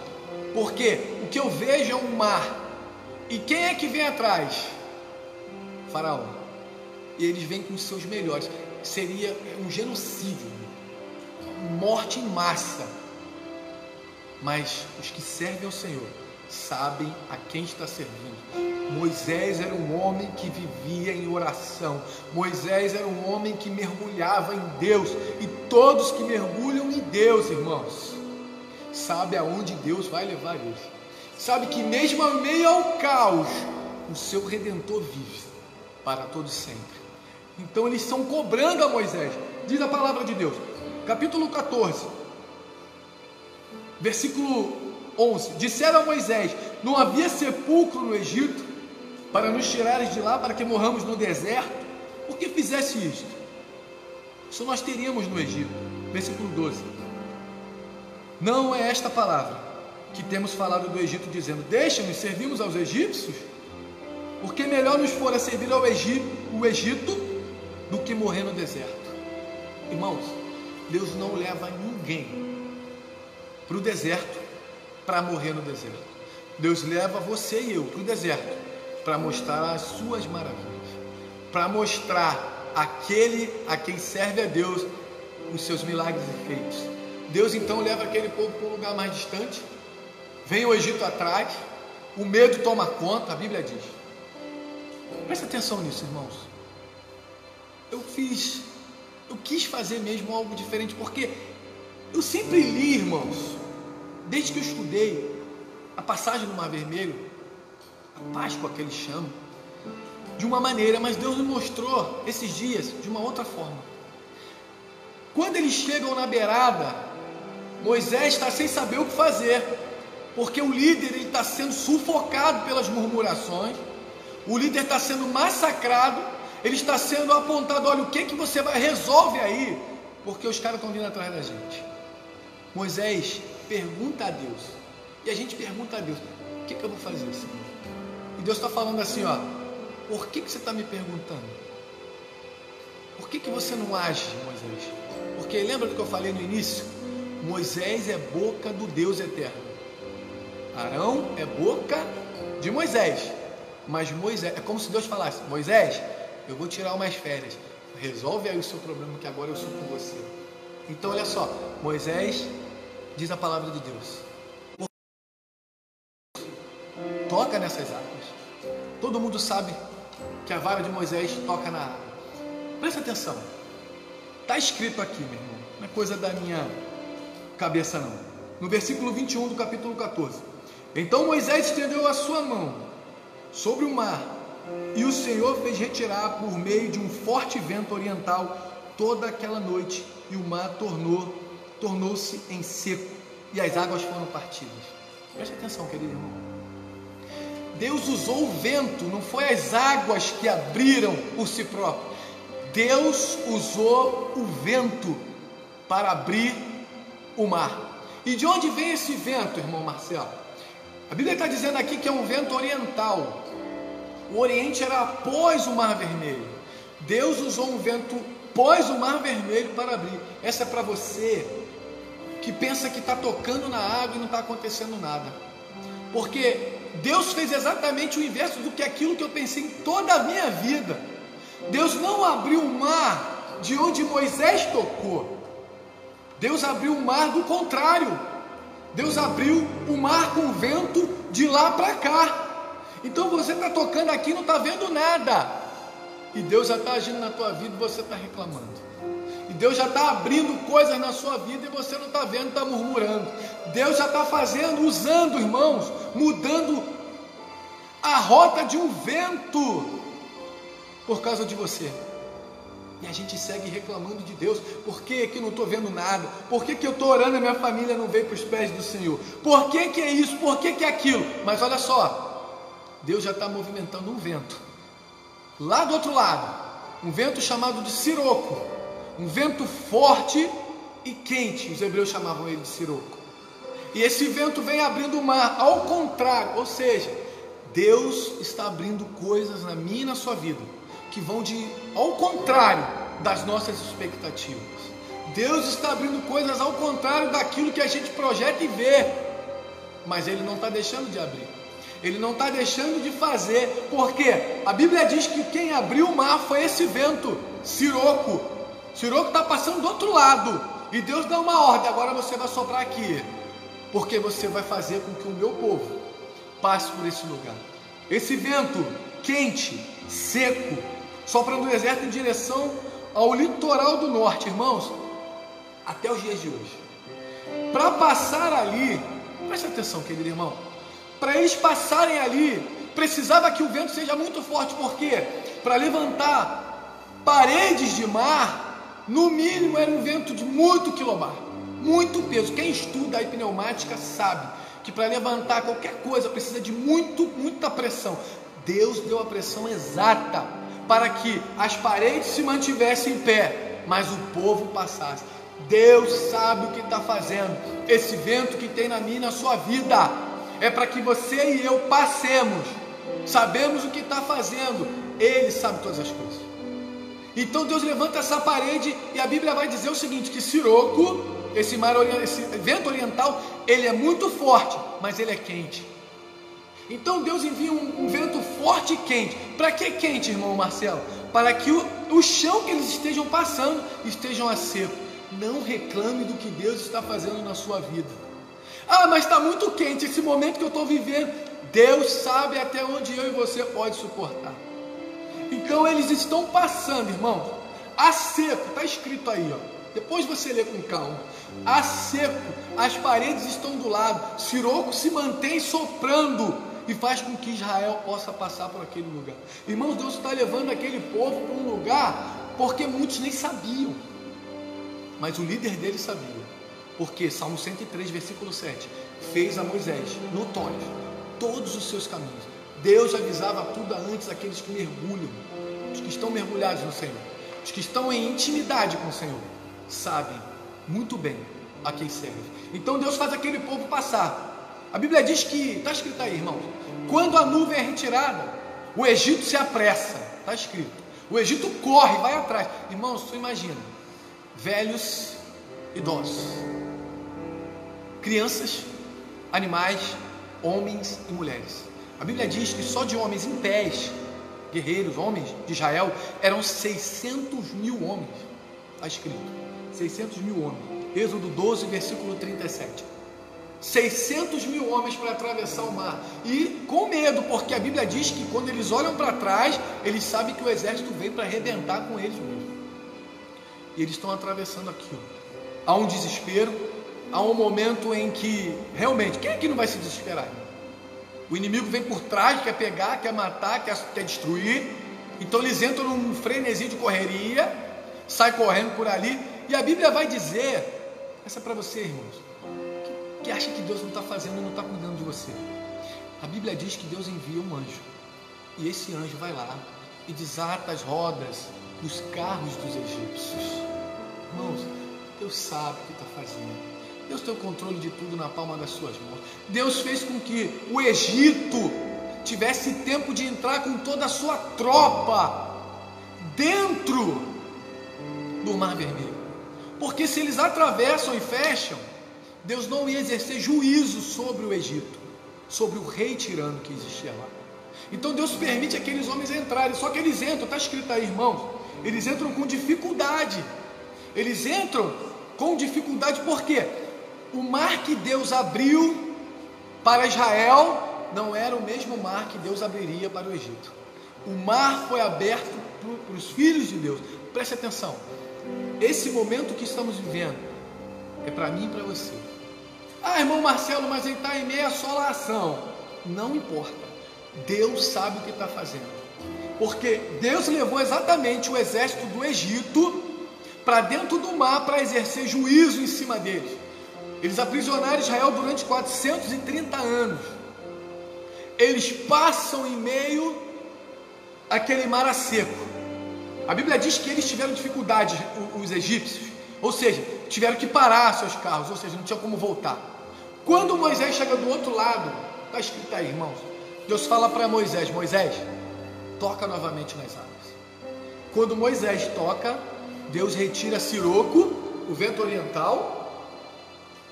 Porque o que eu vejo é um mar. E quem é que vem atrás? Faraó. E eles vêm com os seus melhores. Seria um genocídio, morte em massa. Mas os que servem ao Senhor sabem a quem está servindo. Moisés era um homem que vivia em oração. Moisés era um homem que mergulhava em Deus. E todos que mergulham em Deus, irmãos, sabe aonde Deus vai levar eles. Sabe que mesmo ao meio ao caos, o seu Redentor vive para todos sempre. Então eles estão cobrando a Moisés. Diz a palavra de Deus, capítulo 14, versículo 11. Disseram a Moisés: não havia sepulcro no Egito para nos tirares de lá, para que morramos no deserto? Por que fizesse isto? Isso nós teríamos no Egito. Versículo 12. Não é esta palavra que temos falado do Egito, dizendo: deixa-nos servirmos aos egípcios? Porque melhor nos fora servir ao Egito do que morrer no deserto. Irmãos, Deus não leva ninguém para o deserto para morrer no deserto. Deus leva você e eu para o deserto para mostrar as suas maravilhas, para mostrar aquele a quem serve a Deus os seus milagres e feitos. Deus então leva aquele povo para um lugar mais distante, vem o Egito atrás, o medo toma conta, a Bíblia diz. Presta atenção nisso, irmãos. Eu quis fazer mesmo algo diferente, porque eu sempre li, irmãos, desde que eu estudei a passagem do Mar Vermelho, a Páscoa que eles chamam, de uma maneira, mas Deus me mostrou esses dias de uma outra forma. Quando eles chegam na beirada, Moisés está sem saber o que fazer, porque o líder está sendo sufocado pelas murmurações, o líder está sendo massacrado, ele está sendo apontado: olha, o que você vai, resolve aí, porque os caras estão vindo atrás da gente. Moisés pergunta a Deus, e a gente pergunta a Deus: o que eu vou fazer, Senhor? E Deus está falando assim, ó: por que você está me perguntando? Por que você não age, Moisés? Porque lembra do que eu falei no início? Moisés é boca do Deus eterno. Arão é boca de Moisés. Mas Moisés, é como se Deus falasse: Moisés, eu vou tirar umas férias, resolve aí o seu problema, que agora eu sou com você. Então olha só, Moisés, diz a palavra de Deus, toca nessas águas. Todo mundo sabe que a vara de Moisés toca na água. Presta atenção, está escrito aqui, meu irmão, não é coisa da minha cabeça não. No versículo 21 do capítulo 14: então Moisés estendeu a sua mão sobre o mar, e o Senhor fez retirar por meio de um forte vento oriental toda aquela noite, e o mar tornou-se em seco, e as águas foram partidas. Preste atenção, querido irmão. Deus usou o vento, não foi as águas que abriram por si próprio. Deus usou o vento para abrir o mar. E de onde vem esse vento, irmão Marcelo? A Bíblia está dizendo aqui que é um vento oriental. O Oriente era após o Mar Vermelho. Deus usou um vento pós o Mar Vermelho para abrir. Essa é para você que pensa que está tocando na água e não está acontecendo nada. Porque Deus fez exatamente o inverso do que aquilo que eu pensei em toda a minha vida. Deus não abriu o mar de onde Moisés tocou. Deus abriu o mar do contrário. Deus abriu o mar com vento de lá para cá. Então você está tocando aqui e não está vendo nada. E Deus já está agindo na tua vida e você está reclamando. E Deus já está abrindo coisas na sua vida e você não está vendo, está murmurando. Deus já está fazendo, usando, irmãos, mudando a rota de um vento por causa de você. E a gente segue reclamando de Deus. Por que eu não estou vendo nada? Por que eu estou orando e minha família não veio para os pés do Senhor? Por que é isso? Por que é aquilo? Mas olha só, Deus já está movimentando um vento lá do outro lado, um vento chamado de siroco, um vento forte e quente. Os hebreus chamavam ele de siroco. E esse vento vem abrindo o mar, ao contrário, ou seja, Deus está abrindo coisas na minha e na sua vida, que vão ao contrário das nossas expectativas. Deus está abrindo coisas ao contrário daquilo que a gente projeta e vê, mas Ele não está deixando de abrir, Ele não está deixando de fazer, porque a Bíblia diz que quem abriu o mar foi esse vento, siroco. Siroco está passando do outro lado, e Deus dá uma ordem: agora você vai soprar aqui, porque você vai fazer com que o meu povo passe por esse lugar. Esse vento quente, seco, sopra no deserto em direção ao litoral do norte, irmãos, até os dias de hoje. Para passar ali, preste atenção, querido irmão, para eles passarem ali, precisava que o vento seja muito forte, porque para levantar paredes de mar, no mínimo era um vento de muito quilobar, muito peso. Quem estuda a pneumática sabe que para levantar qualquer coisa precisa de muita pressão. Deus deu a pressão exata para que as paredes se mantivessem em pé, mas o povo passasse. Deus sabe o que está fazendo. Esse vento que tem na minha e na sua vida é para que você e eu passemos. Sabemos o que está fazendo, Ele sabe todas as coisas. Então Deus levanta essa parede, e a Bíblia vai dizer o seguinte, que siroco, esse vento oriental, ele é muito forte, mas ele é quente. Então Deus envia um vento forte e quente. Para que quente, irmão Marcelo? Para que o chão que eles estejam passando estejam a seco. Não reclame do que Deus está fazendo na sua vida. Ah, mas está muito quente esse momento que eu estou vivendo. Deus sabe até onde eu e você pode suportar. Então eles estão passando, irmãos, a seco. Está escrito aí, ó. Depois você lê com calma. A seco, as paredes estão do lado. Siroco se mantém soprando e faz com que Israel possa passar por aquele lugar. Irmãos, Deus está levando aquele povo para um lugar porque muitos nem sabiam, mas o líder deles sabia, porque Salmo 103, versículo 7, fez a Moisés notórios todos os seus caminhos. Deus avisava tudo antes aqueles que mergulham, os que estão mergulhados no Senhor, os que estão em intimidade com o Senhor, sabem muito bem a quem serve. Então Deus faz aquele povo passar. A Bíblia diz que, está escrito aí, irmãos, quando a nuvem é retirada, o Egito se apressa, está escrito, o Egito corre, vai atrás. Irmãos, você imagina, velhos, idosos, crianças, animais, homens e mulheres. A Bíblia diz que só de homens em pés, guerreiros, homens de Israel, eram 600 mil homens, está escrito, 600 mil homens, Êxodo 12, versículo 37. 600 mil homens para atravessar o mar, e com medo, porque a Bíblia diz que quando eles olham para trás, eles sabem que o exército veio para arrebentar com eles mesmo, e eles estão atravessando aquilo. Há um desespero, há um momento em que realmente, quem é que não vai se desesperar? O inimigo vem por trás, quer pegar, quer matar, quer destruir, então eles entram num frenesi de correria, sai correndo por ali, e a Bíblia vai dizer, essa é para você, irmãos, que acha que Deus não está fazendo, não está cuidando de você. A Bíblia diz que Deus envia um anjo, e esse anjo vai lá e desata as rodas dos carros dos egípcios. Irmãos, Deus sabe o que está fazendo. Deus tem o controle de tudo na palma das suas mãos. Deus fez com que o Egito tivesse tempo de entrar com toda a sua tropa dentro do Mar Vermelho, porque se eles atravessam e fecham, Deus não ia exercer juízo sobre o Egito, sobre o rei tirano que existia lá. Então Deus permite aqueles homens entrarem, só que eles entram, está escrito aí, irmãos, eles entram com dificuldade. Eles entram com dificuldade porque o mar que Deus abriu para Israel não era o mesmo mar que Deus abriria para o Egito. O mar foi aberto para os filhos de Deus. Preste atenção, esse momento que estamos vivendo é para mim e para você. Ah, irmão Marcelo, mas ele está em meia assolação. Não importa, Deus sabe o que está fazendo, porque Deus levou exatamente o exército do Egito para dentro do mar para exercer juízo em cima deles. Eles aprisionaram Israel durante 430 anos. Eles passam em meio àquele mar a seco. A Bíblia diz que eles tiveram dificuldade, os egípcios, ou seja, tiveram que parar seus carros, ou seja, não tinha como voltar. Quando Moisés chega do outro lado, está escrito aí, irmãos, Deus fala para Moisés: Moisés, toca novamente nas águas. Quando Moisés toca, Deus retira Siroco, o vento oriental,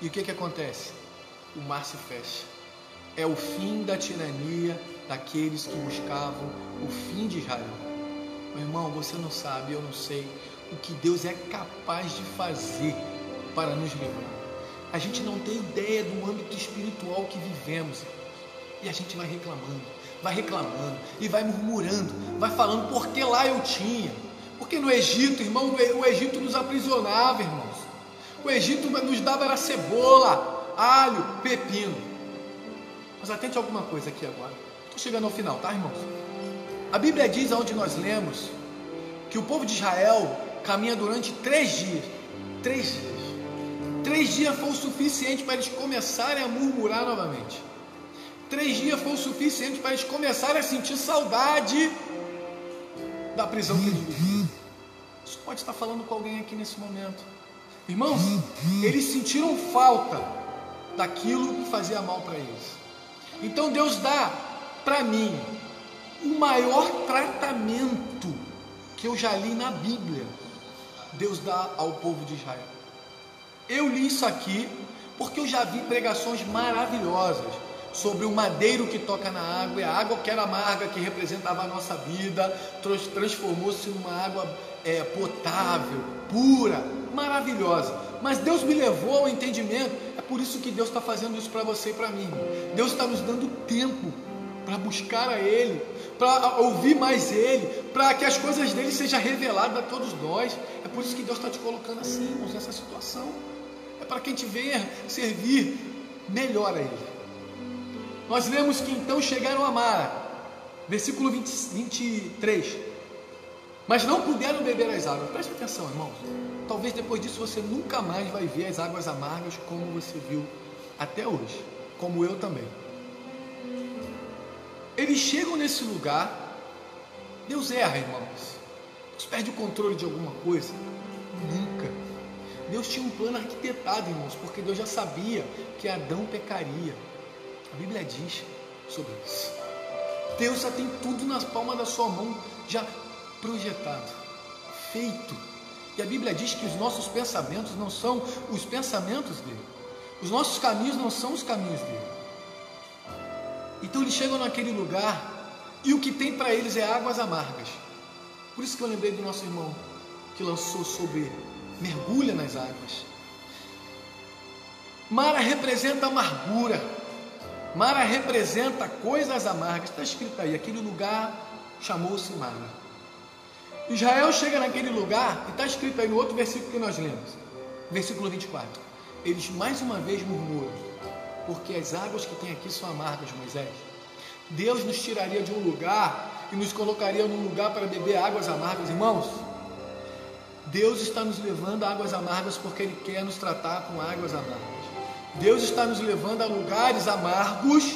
e o que acontece? O mar se fecha. É o fim da tirania daqueles que buscavam o fim de Israel. Meu irmão, você não sabe, eu não sei o que Deus é capaz de fazer para nos livrar. A gente não tem ideia do âmbito espiritual que vivemos, e a gente vai reclamando e vai murmurando, vai falando: porque lá eu tinha, porque no Egito, irmão, o Egito nos aprisionava, irmãos. O Egito nos dava era cebola, alho, pepino. Mas atente a alguma coisa aqui agora. Estou chegando ao final, tá, irmãos? A Bíblia diz, onde nós lemos, que o povo de Israel caminha durante 3 dias. 3 dias. 3 dias foi o suficiente para eles começarem a murmurar novamente. 3 dias foi o suficiente para eles começarem a sentir saudade da prisão que eles viviam. Isso pode estar falando com alguém aqui nesse momento. Irmãos, eles sentiram falta daquilo que fazia mal para eles. Então Deus dá para mim o maior tratamento que eu já li na Bíblia. Deus dá ao povo de Israel. Eu li isso aqui porque eu já vi pregações maravilhosas sobre o madeiro que toca na água, e a água que era amarga, que representava a nossa vida, transformou-se numa água potável, pura, maravilhosa. Mas Deus me levou ao entendimento. É por isso que Deus está fazendo isso para você e para mim. Deus está nos dando tempo para buscar a Ele, para ouvir mais Ele, para que as coisas dele sejam reveladas a todos nós. É por isso que Deus está te colocando assim, irmãos, nessa situação. É para que a gente venha servir melhor a Ele. Nós lemos que então chegaram a Mara, versículo 23. Mas não puderam beber as águas. Preste atenção, irmãos. Talvez depois disso você nunca mais vai ver as águas amargas como você viu até hoje, como eu também. Eles chegam nesse lugar. Deus erra, irmãos. Deus perde o controle de alguma coisa? Nunca. Deus tinha um plano arquitetado, irmãos, porque Deus já sabia que Adão pecaria. A Bíblia diz sobre isso. Deus já tem tudo nas palmas da sua mão, já projetado, feito. E a Bíblia diz que os nossos pensamentos não são os pensamentos dele. Os nossos caminhos não são os caminhos dele. Então eles chegam naquele lugar e o que tem para eles é águas amargas. Por isso que eu lembrei do nosso irmão que lançou sobre mergulha nas águas. Mara representa amargura. Mara representa coisas amargas. Está escrito aí, aquele lugar chamou-se Mara. Israel chega naquele lugar, e está escrito aí no outro versículo que nós lemos, versículo 24. Eles mais uma vez murmuram: porque as águas que tem aqui são amargas, Moisés. Deus nos tiraria de um lugar e nos colocaria num lugar para beber águas amargas. Irmãos, Deus está nos levando a águas amargas porque Ele quer nos tratar com águas amargas. Deus está nos levando a lugares amargos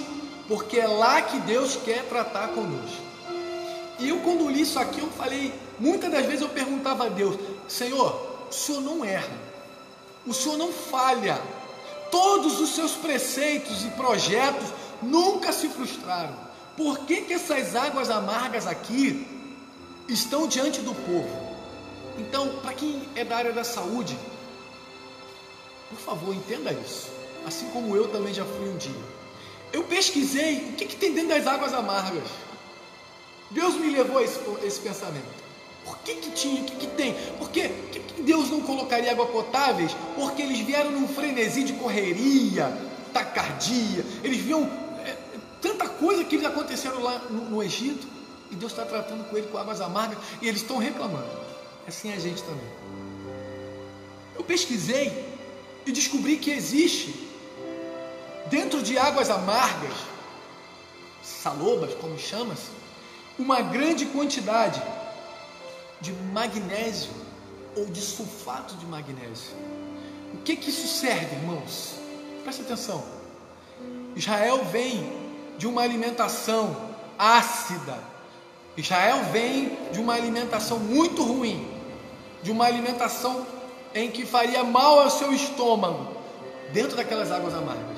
porque é lá que Deus quer tratar conosco. E eu, quando li isso aqui, eu falei, muitas das vezes eu perguntava a Deus: Senhor, o Senhor não erra, o Senhor não falha, todos os seus preceitos e projetos nunca se frustraram. Por que que essas águas amargas aqui estão diante do povo? Então, para quem é da área da saúde, por favor, entenda isso, assim como eu também já fui um dia. Eu pesquisei o que tem dentro das águas amargas. Deus me levou a esse pensamento. Por que tinha, o que tem? Por que Deus não colocaria água potáveis? Porque eles vieram num frenesi de correria, taquicardia, eles viam tanta coisa que eles aconteceram lá no Egito, e Deus está tratando com ele com águas amargas, e eles estão reclamando. Assim a gente também. Eu pesquisei e descobri que existe, dentro de águas amargas, salobas, como chama-se, uma grande quantidade de magnésio ou de sulfato de magnésio. O que isso serve, irmãos? Preste atenção. Israel vem de uma alimentação ácida, Israel vem de uma alimentação muito ruim, de uma alimentação em que faria mal ao seu estômago. Dentro daquelas águas amargas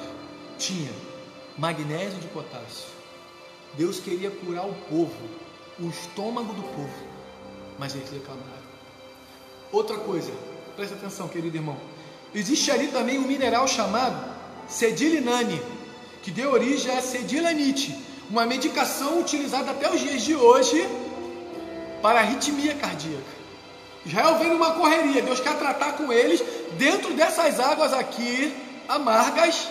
tinha magnésio de potássio. Deus queria curar o povo, o estômago do povo, mas eles reclamaram. Outra coisa, presta atenção, querido irmão, existe ali também um mineral chamado sedilinane, que deu origem a sedilanite, uma medicação utilizada até os dias de hoje para arritmia cardíaca. Israel vem numa correria, Deus quer tratar com eles. Dentro dessas águas aqui, amargas,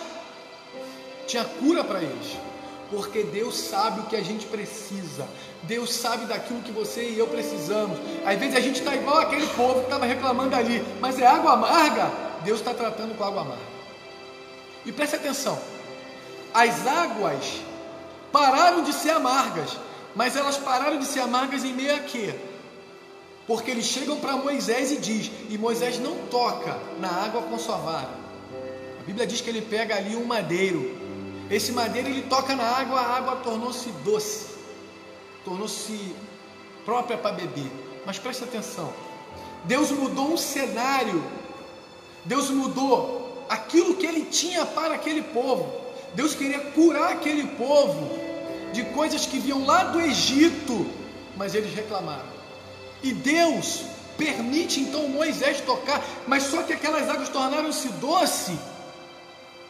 tinha cura para eles, porque Deus sabe o que a gente precisa. Deus sabe daquilo que você e eu precisamos. Às vezes a gente está igual aquele povo que estava reclamando ali, mas é água amarga. Deus está tratando com água amarga. E preste atenção, as águas pararam de ser amargas, mas elas pararam de ser amargas em meio a quê? Porque eles chegam para Moisés e diz, e Moisés não toca na água com sua vara. A Bíblia diz que ele pega ali um madeiro. Esse madeiro ele toca na água, a água tornou-se doce, tornou-se própria para beber. Mas preste atenção, Deus mudou um cenário, Deus mudou aquilo que ele tinha para aquele povo. Deus queria curar aquele povo de coisas que vinham lá do Egito, mas eles reclamaram. E Deus permite então Moisés tocar, mas só que aquelas águas tornaram-se doce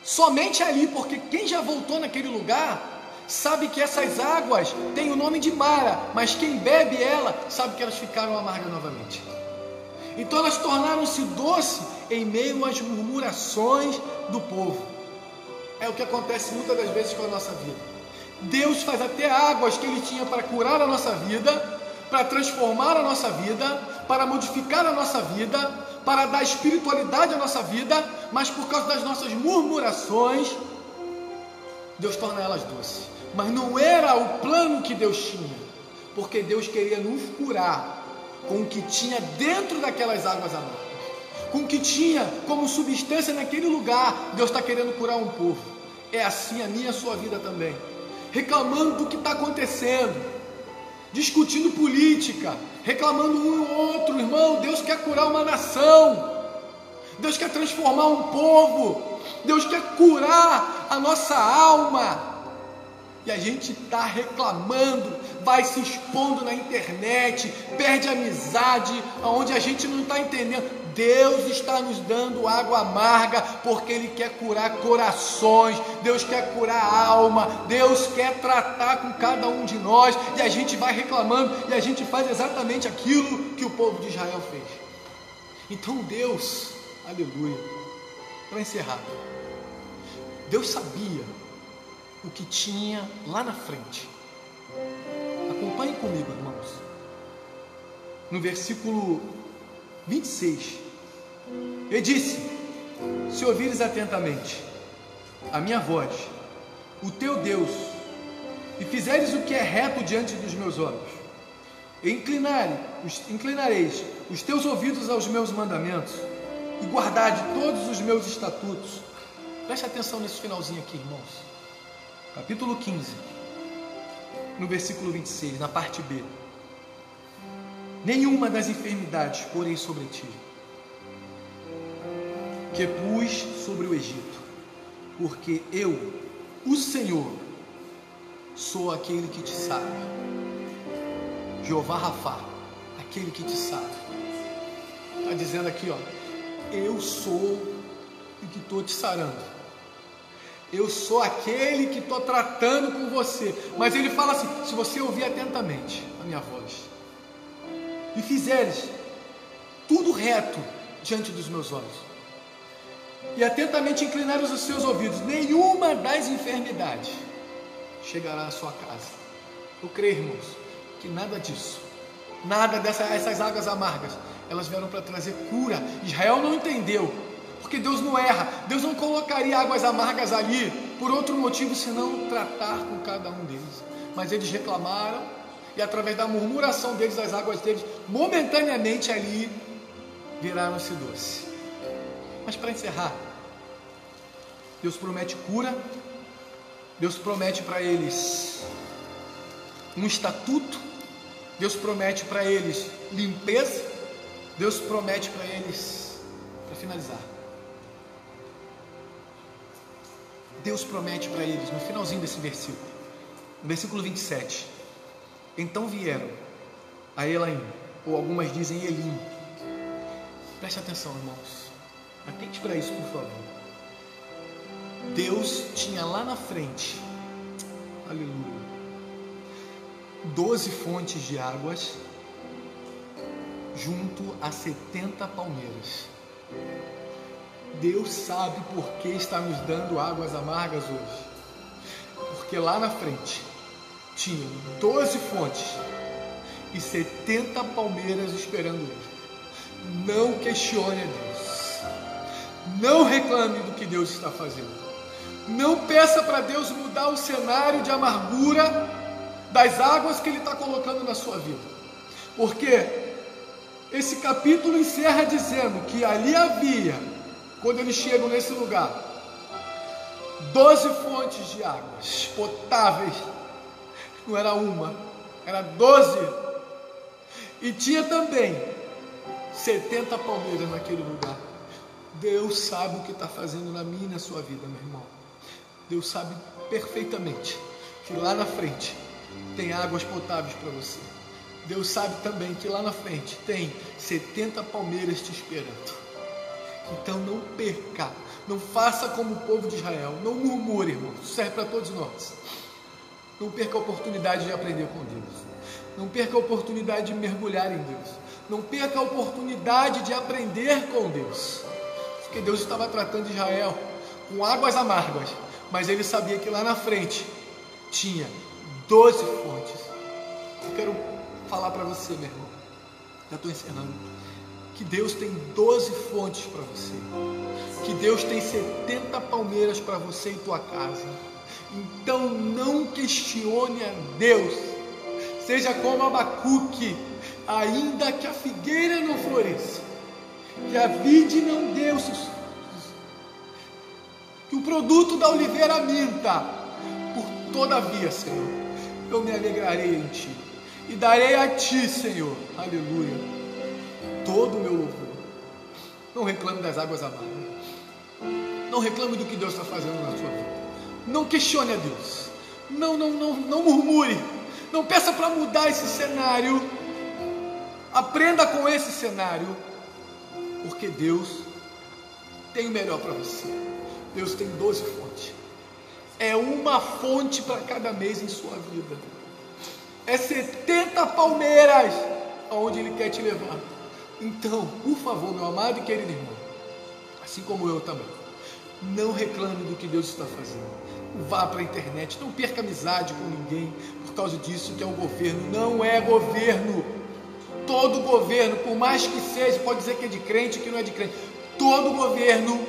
somente ali, porque quem já voltou naquele lugar sabe que essas águas têm o nome de Mara, mas quem bebe ela sabe que elas ficaram amargas novamente. Então elas tornaram-se doce em meio às murmurações do povo. É o que acontece muitas das vezes com a nossa vida. Deus faz até águas que Ele tinha para curar a nossa vida, para transformar a nossa vida, para modificar a nossa vida, para dar espiritualidade à nossa vida, mas por causa das nossas murmurações, Deus torna elas doces. Mas não era o plano que Deus tinha, porque Deus queria nos curar com o que tinha dentro daquelas águas amargas, com o que tinha como substância naquele lugar. Deus está querendo curar um povo. É assim a minha e a sua vida também, reclamando do que está acontecendo, discutindo política, reclamando um e outro. Irmão, Deus quer curar uma nação, Deus quer transformar um povo, Deus quer curar a nossa alma, e a gente está reclamando, vai se expondo na internet, perde amizade, onde a gente não está entendendo. Deus está nos dando água amarga, porque Ele quer curar corações, Deus quer curar a alma, Deus quer tratar com cada um de nós, e a gente vai reclamando, e a gente faz exatamente aquilo que o povo de Israel fez. Então Deus, aleluia, para encerrar, Deus sabia o que tinha lá na frente. Acompanhe comigo, irmãos, no versículo 26, ele disse: se ouvires atentamente a minha voz, o teu Deus, e fizeres o que é reto diante dos meus olhos, e inclinareis os teus ouvidos aos meus mandamentos, e guardares todos os meus estatutos. Preste atenção nesse finalzinho aqui, irmãos. Capítulo 15, no versículo 26, na parte B. Nenhuma das enfermidades porei sobre ti, que pus sobre o Egito, porque eu, o Senhor, sou aquele que te sara. Jeová Rafá, aquele que te sara. Está dizendo aqui, ó, eu sou o que estou te sarando. Eu sou aquele que estou tratando com você. Mas ele fala assim: se você ouvir atentamente a minha voz, e fizeres tudo reto diante dos meus olhos, e atentamente inclinares os seus ouvidos, nenhuma das enfermidades chegará à sua casa. Eu creio, irmãos, que nada disso, nada dessas águas amargas, elas vieram para trazer cura. Israel não entendeu, porque Deus não erra. Deus não colocaria águas amargas ali por outro motivo senão tratar com cada um deles. Mas eles reclamaram, e através da murmuração deles, as águas deles momentaneamente ali viraram-se doce. Mas para encerrar, Deus promete cura. Deus promete para eles um estatuto, Deus promete para eles limpeza. Deus promete para eles, para finalizar, Deus promete para eles, no finalzinho desse versículo, no versículo 27, então vieram a Elaim, ou algumas dizem Elim. Preste atenção, irmãos, atente para isso, por favor. Deus tinha lá na frente, aleluia, 12 fontes de águas, junto a 70 palmeiras. Deus sabe por que está nos dando águas amargas hoje. Porque lá na frente tinha 12 fontes e 70 palmeiras esperando ele. Não questione a Deus. Não reclame do que Deus está fazendo. Não peça para Deus mudar o cenário de amargura das águas que Ele está colocando na sua vida. Porque esse capítulo encerra dizendo que ali havia, quando eles chegam nesse lugar, 12 fontes de águas potáveis. Não era uma, era 12. E tinha também 70 palmeiras naquele lugar. Deus sabe o que está fazendo na minha e na sua vida, meu irmão. Deus sabe perfeitamente que lá na frente tem águas potáveis para você. Deus sabe também que lá na frente tem 70 palmeiras te esperando. Então não perca, não faça como o povo de Israel, não murmure, irmão, isso serve para todos nós. Não perca a oportunidade de aprender com Deus, não perca a oportunidade de mergulhar em Deus, não perca a oportunidade de aprender com Deus, porque Deus estava tratando Israel com águas amargas, mas Ele sabia que lá na frente tinha 12 fontes. Eu quero falar para você, meu irmão, já estou encerrando, que Deus tem 12 fontes para você, que Deus tem 70 palmeiras para você e tua casa. Então não questione a Deus, seja como Abacuque, ainda que a figueira não floresça, que a vide não dê os seus frutos, que o produto da oliveira minta, por todavia, Senhor, eu me alegrarei em Ti, e darei a Ti, Senhor, aleluia, todo o meu louvor. Não reclame das águas amargas. Não reclame do que Deus está fazendo na sua vida. Não questione a Deus. Não murmure. Não peça para mudar esse cenário. Aprenda com esse cenário. Porque Deus tem o melhor para você. Deus tem 12 fontes. É uma fonte para cada mês em sua vida. É 70 palmeiras aonde Ele quer te levar. Então, por favor, meu amado e querido irmão, assim como eu também, não reclame do que Deus está fazendo. Vá para a internet, não perca amizade com ninguém por causa disso que é o governo. Não é governo. Todo governo, por mais que seja, pode dizer que é de crente, que não é de crente, todo governo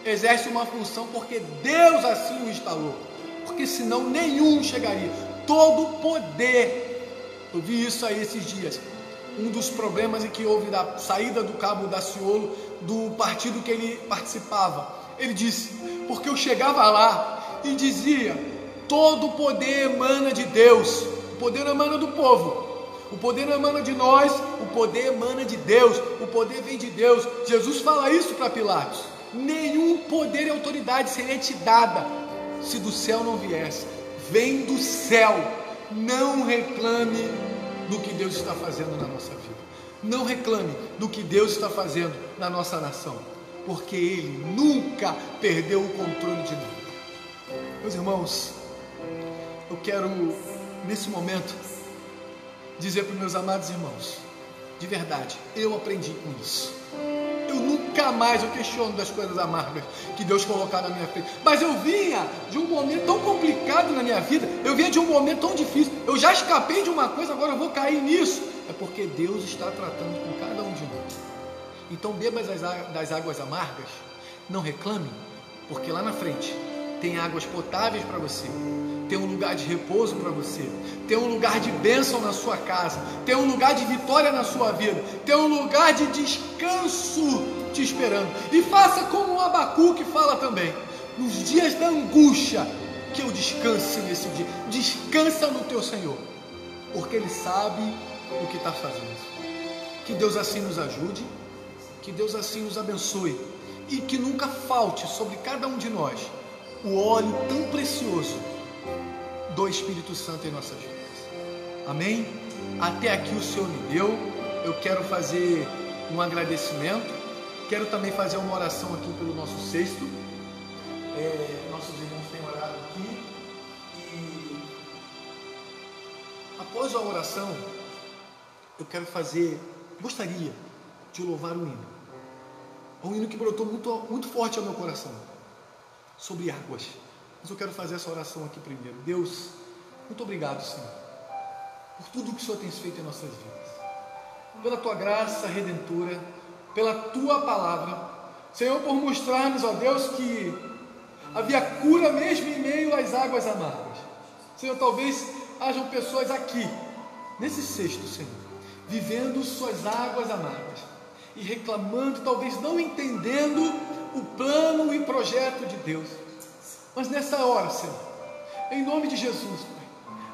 exerce uma função porque Deus assim o instalou, porque senão nenhum chegaria. Todo poder, eu vi isso aí esses dias. Um dos problemas é que houve da saída do cabo Daciolo do partido que ele participava. Ele disse, porque eu chegava lá e dizia, todo o poder emana de Deus, o poder não emana do povo, o poder não emana de nós, o poder emana de Deus, o poder vem de Deus. Jesus fala isso para Pilatos, nenhum poder e autoridade seria te dada se do céu não viesse, vem do céu. Não reclame do que Deus está fazendo na nossa vida. Não reclame do que Deus está fazendo na nossa nação, porque Ele nunca perdeu o controle de nada. Meus irmãos, eu quero nesse momento dizer para os meus amados irmãos, de verdade, eu aprendi com isso. Eu nunca mais eu questiono das coisas amargas que Deus colocar na minha frente. Mas eu vinha de um momento tão complicado na minha vida, eu vinha de um momento tão difícil, eu já escapei de uma coisa, agora eu vou cair nisso. É porque Deus está tratando com cada um de nós. Então beba das águas amargas, não reclame, porque lá na frente tem águas potáveis para você, tem um lugar de repouso para você, tem um lugar de bênção na sua casa, tem um lugar de vitória na sua vida, tem um lugar de descanso te esperando. E faça como o Abacuque fala também, nos dias da angústia, que eu descanse nesse dia. Descansa no teu Senhor, porque Ele sabe o que está fazendo. Que Deus assim nos ajude, que Deus assim nos abençoe e que nunca falte sobre cada um de nós o óleo tão precioso do Espírito Santo em nossas vidas. Amém? Até aqui o Senhor me deu. Eu quero fazer um agradecimento. Quero também fazer uma oração aqui pelo nosso cesto. Nossos irmãos têm orado aqui. E após a oração, eu gostaria de louvar um hino. Um hino que brotou muito forte ao meu coração. Sobre águas. Mas eu quero fazer essa oração aqui primeiro. Deus, muito obrigado, Senhor, por tudo que o Senhor tem feito em nossas vidas, pela Tua graça redentora, pela Tua palavra, Senhor, por mostrar-nos, ó Deus, que havia cura mesmo em meio às águas amargas. Senhor, talvez hajam pessoas aqui, nesse cesto, Senhor, vivendo suas águas amargas e reclamando, talvez não entendendo o plano e projeto de Deus. Mas nessa hora, Senhor, em nome de Jesus,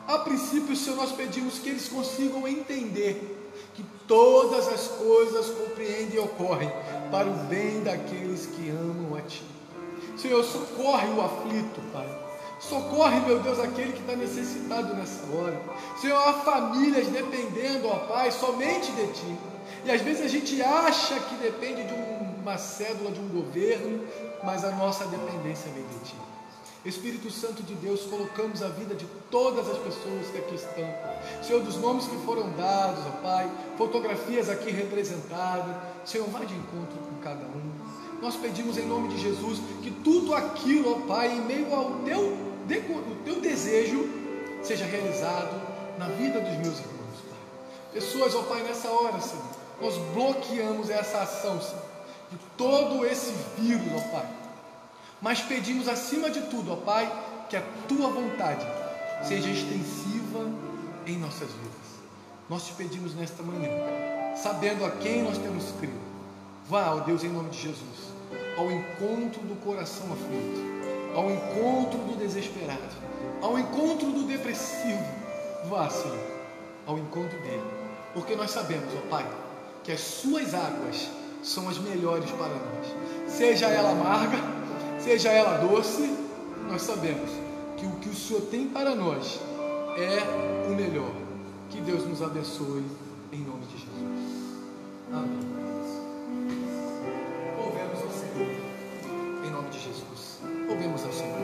a princípio, Senhor, nós pedimos que eles consigam entender que todas as coisas compreendem e ocorrem para o bem daqueles que amam a Ti. Senhor, socorre o aflito, Pai. Socorre, meu Deus, aquele que está necessitado nessa hora. Senhor, há famílias dependendo, ó Pai, somente de Ti. E às vezes a gente acha que depende de uma cédula, de um governo, mas a nossa dependência vem de Ti. Espírito Santo de Deus, colocamos a vida de todas as pessoas que aqui estão, Senhor, dos nomes que foram dados, ó Pai, fotografias aqui representadas, Senhor, vai de encontro com cada um. Nós pedimos em nome de Jesus que tudo aquilo, ó Pai, em meio ao Teu desejo, seja realizado na vida dos meus irmãos, Pai. Pessoas, ó Pai, nessa hora, Senhor, nós bloqueamos essa ação, Senhor, de todo esse vírus, ó Pai. Mas pedimos acima de tudo, ó Pai, que a Tua vontade seja extensiva em nossas vidas. Nós te pedimos nesta manhã, sabendo a quem nós temos crido. Vá, ó Deus, em nome de Jesus, ao encontro do coração aflito, ao encontro do desesperado, ao encontro do depressivo. Vá, Senhor, ao encontro dele, porque nós sabemos, ó Pai, que as Suas águas são as melhores para nós. Seja ela amarga, seja ela doce, nós sabemos que o que o Senhor tem para nós é o melhor. Que Deus nos abençoe, em nome de Jesus. Amém. Louvemos ao Senhor, em nome de Jesus. Louvemos ao Senhor.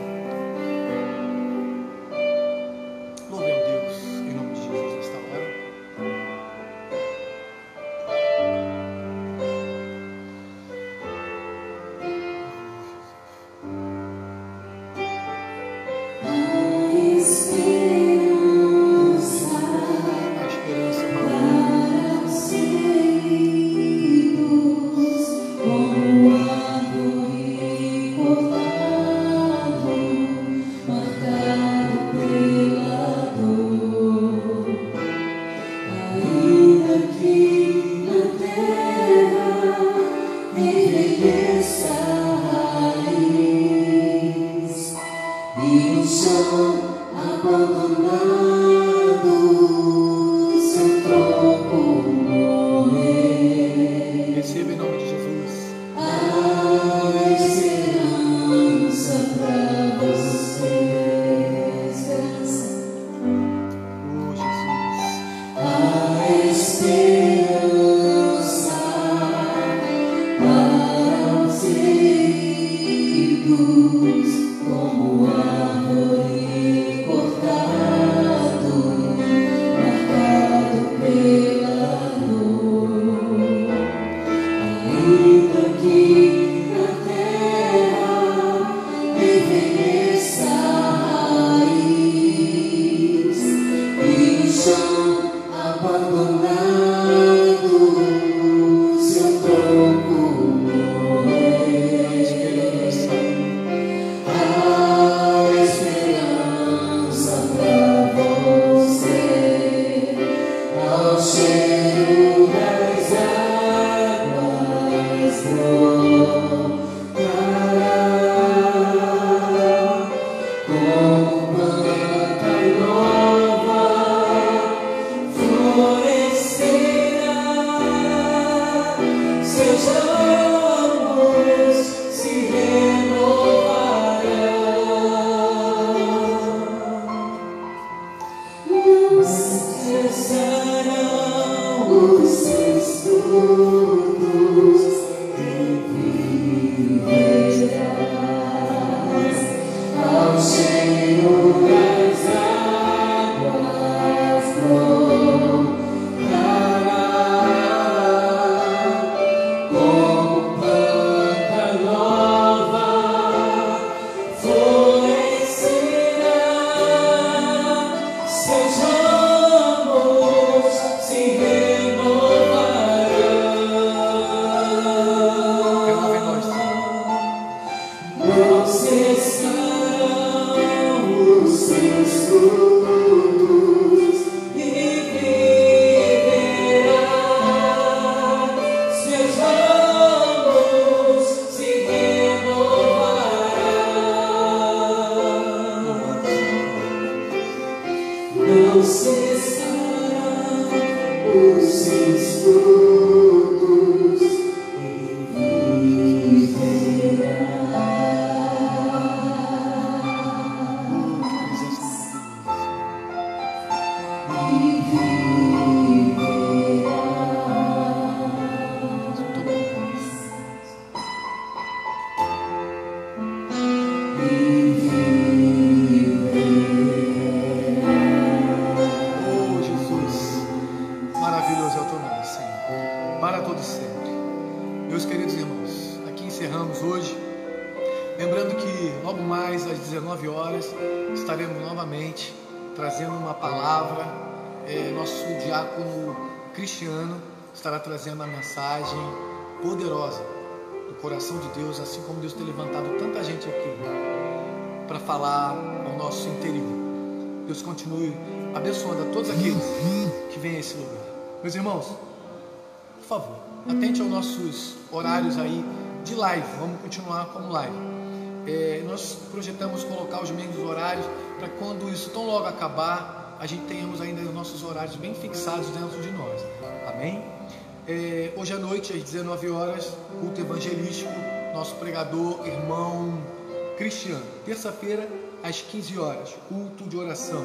Louve ao Deus, em nome de Jesus, nesta hora. Esperança Estará trazendo a mensagem poderosa do coração de Deus, assim como Deus tem levantado tanta gente aqui para falar ao nosso interior. Deus continue abençoando a todos aqueles que vêm a esse lugar. Meus irmãos, por favor, atente aos nossos horários aí de live. Vamos continuar como live. Nós projetamos colocar os mesmos horários para quando isso tão logo acabar, a gente tenhamos ainda os nossos horários bem fixados dentro de nós. Amém? Hoje à noite, às 19 horas, culto evangelístico, nosso pregador, irmão Cristiano. Terça-feira, às 15 horas, culto de oração.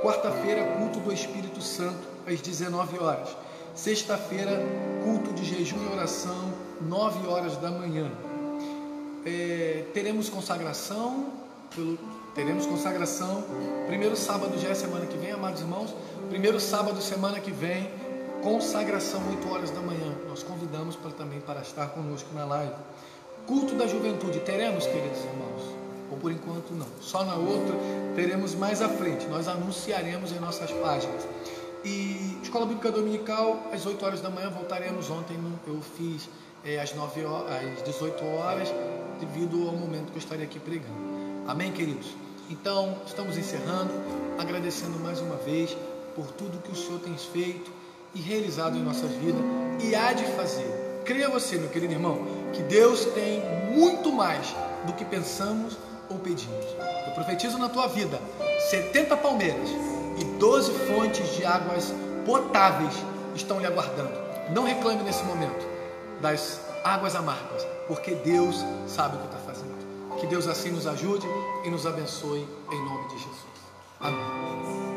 Quarta-feira, culto do Espírito Santo, às 19 horas. Sexta-feira, culto de jejum e oração, 9 horas da manhã. Teremos consagração, primeiro sábado já é semana que vem, amados irmãos. Primeiro sábado, semana que vem, consagração, 8 horas da manhã. Nós convidamos também para estar conosco na live. Culto da juventude, teremos, queridos irmãos? Ou por enquanto não. Só na outra, teremos mais à frente. Nós anunciaremos em nossas páginas. E Escola Bíblica Dominical, às 8 horas da manhã, voltaremos. Ontem eu fiz às 18 horas, devido ao momento que eu estaria aqui pregando. Amém, queridos? Então, estamos encerrando, agradecendo mais uma vez por tudo que o Senhor tem feito e realizado em nossas vidas e há de fazer. Creia você, meu querido irmão, que Deus tem muito mais do que pensamos ou pedimos. Eu profetizo na tua vida 70 palmeiras e 12 fontes de águas potáveis estão lhe aguardando. Não reclame nesse momento das águas amargas, porque Deus sabe o que está fazendo. Que Deus assim nos ajude e nos abençoe em nome de Jesus. Amém.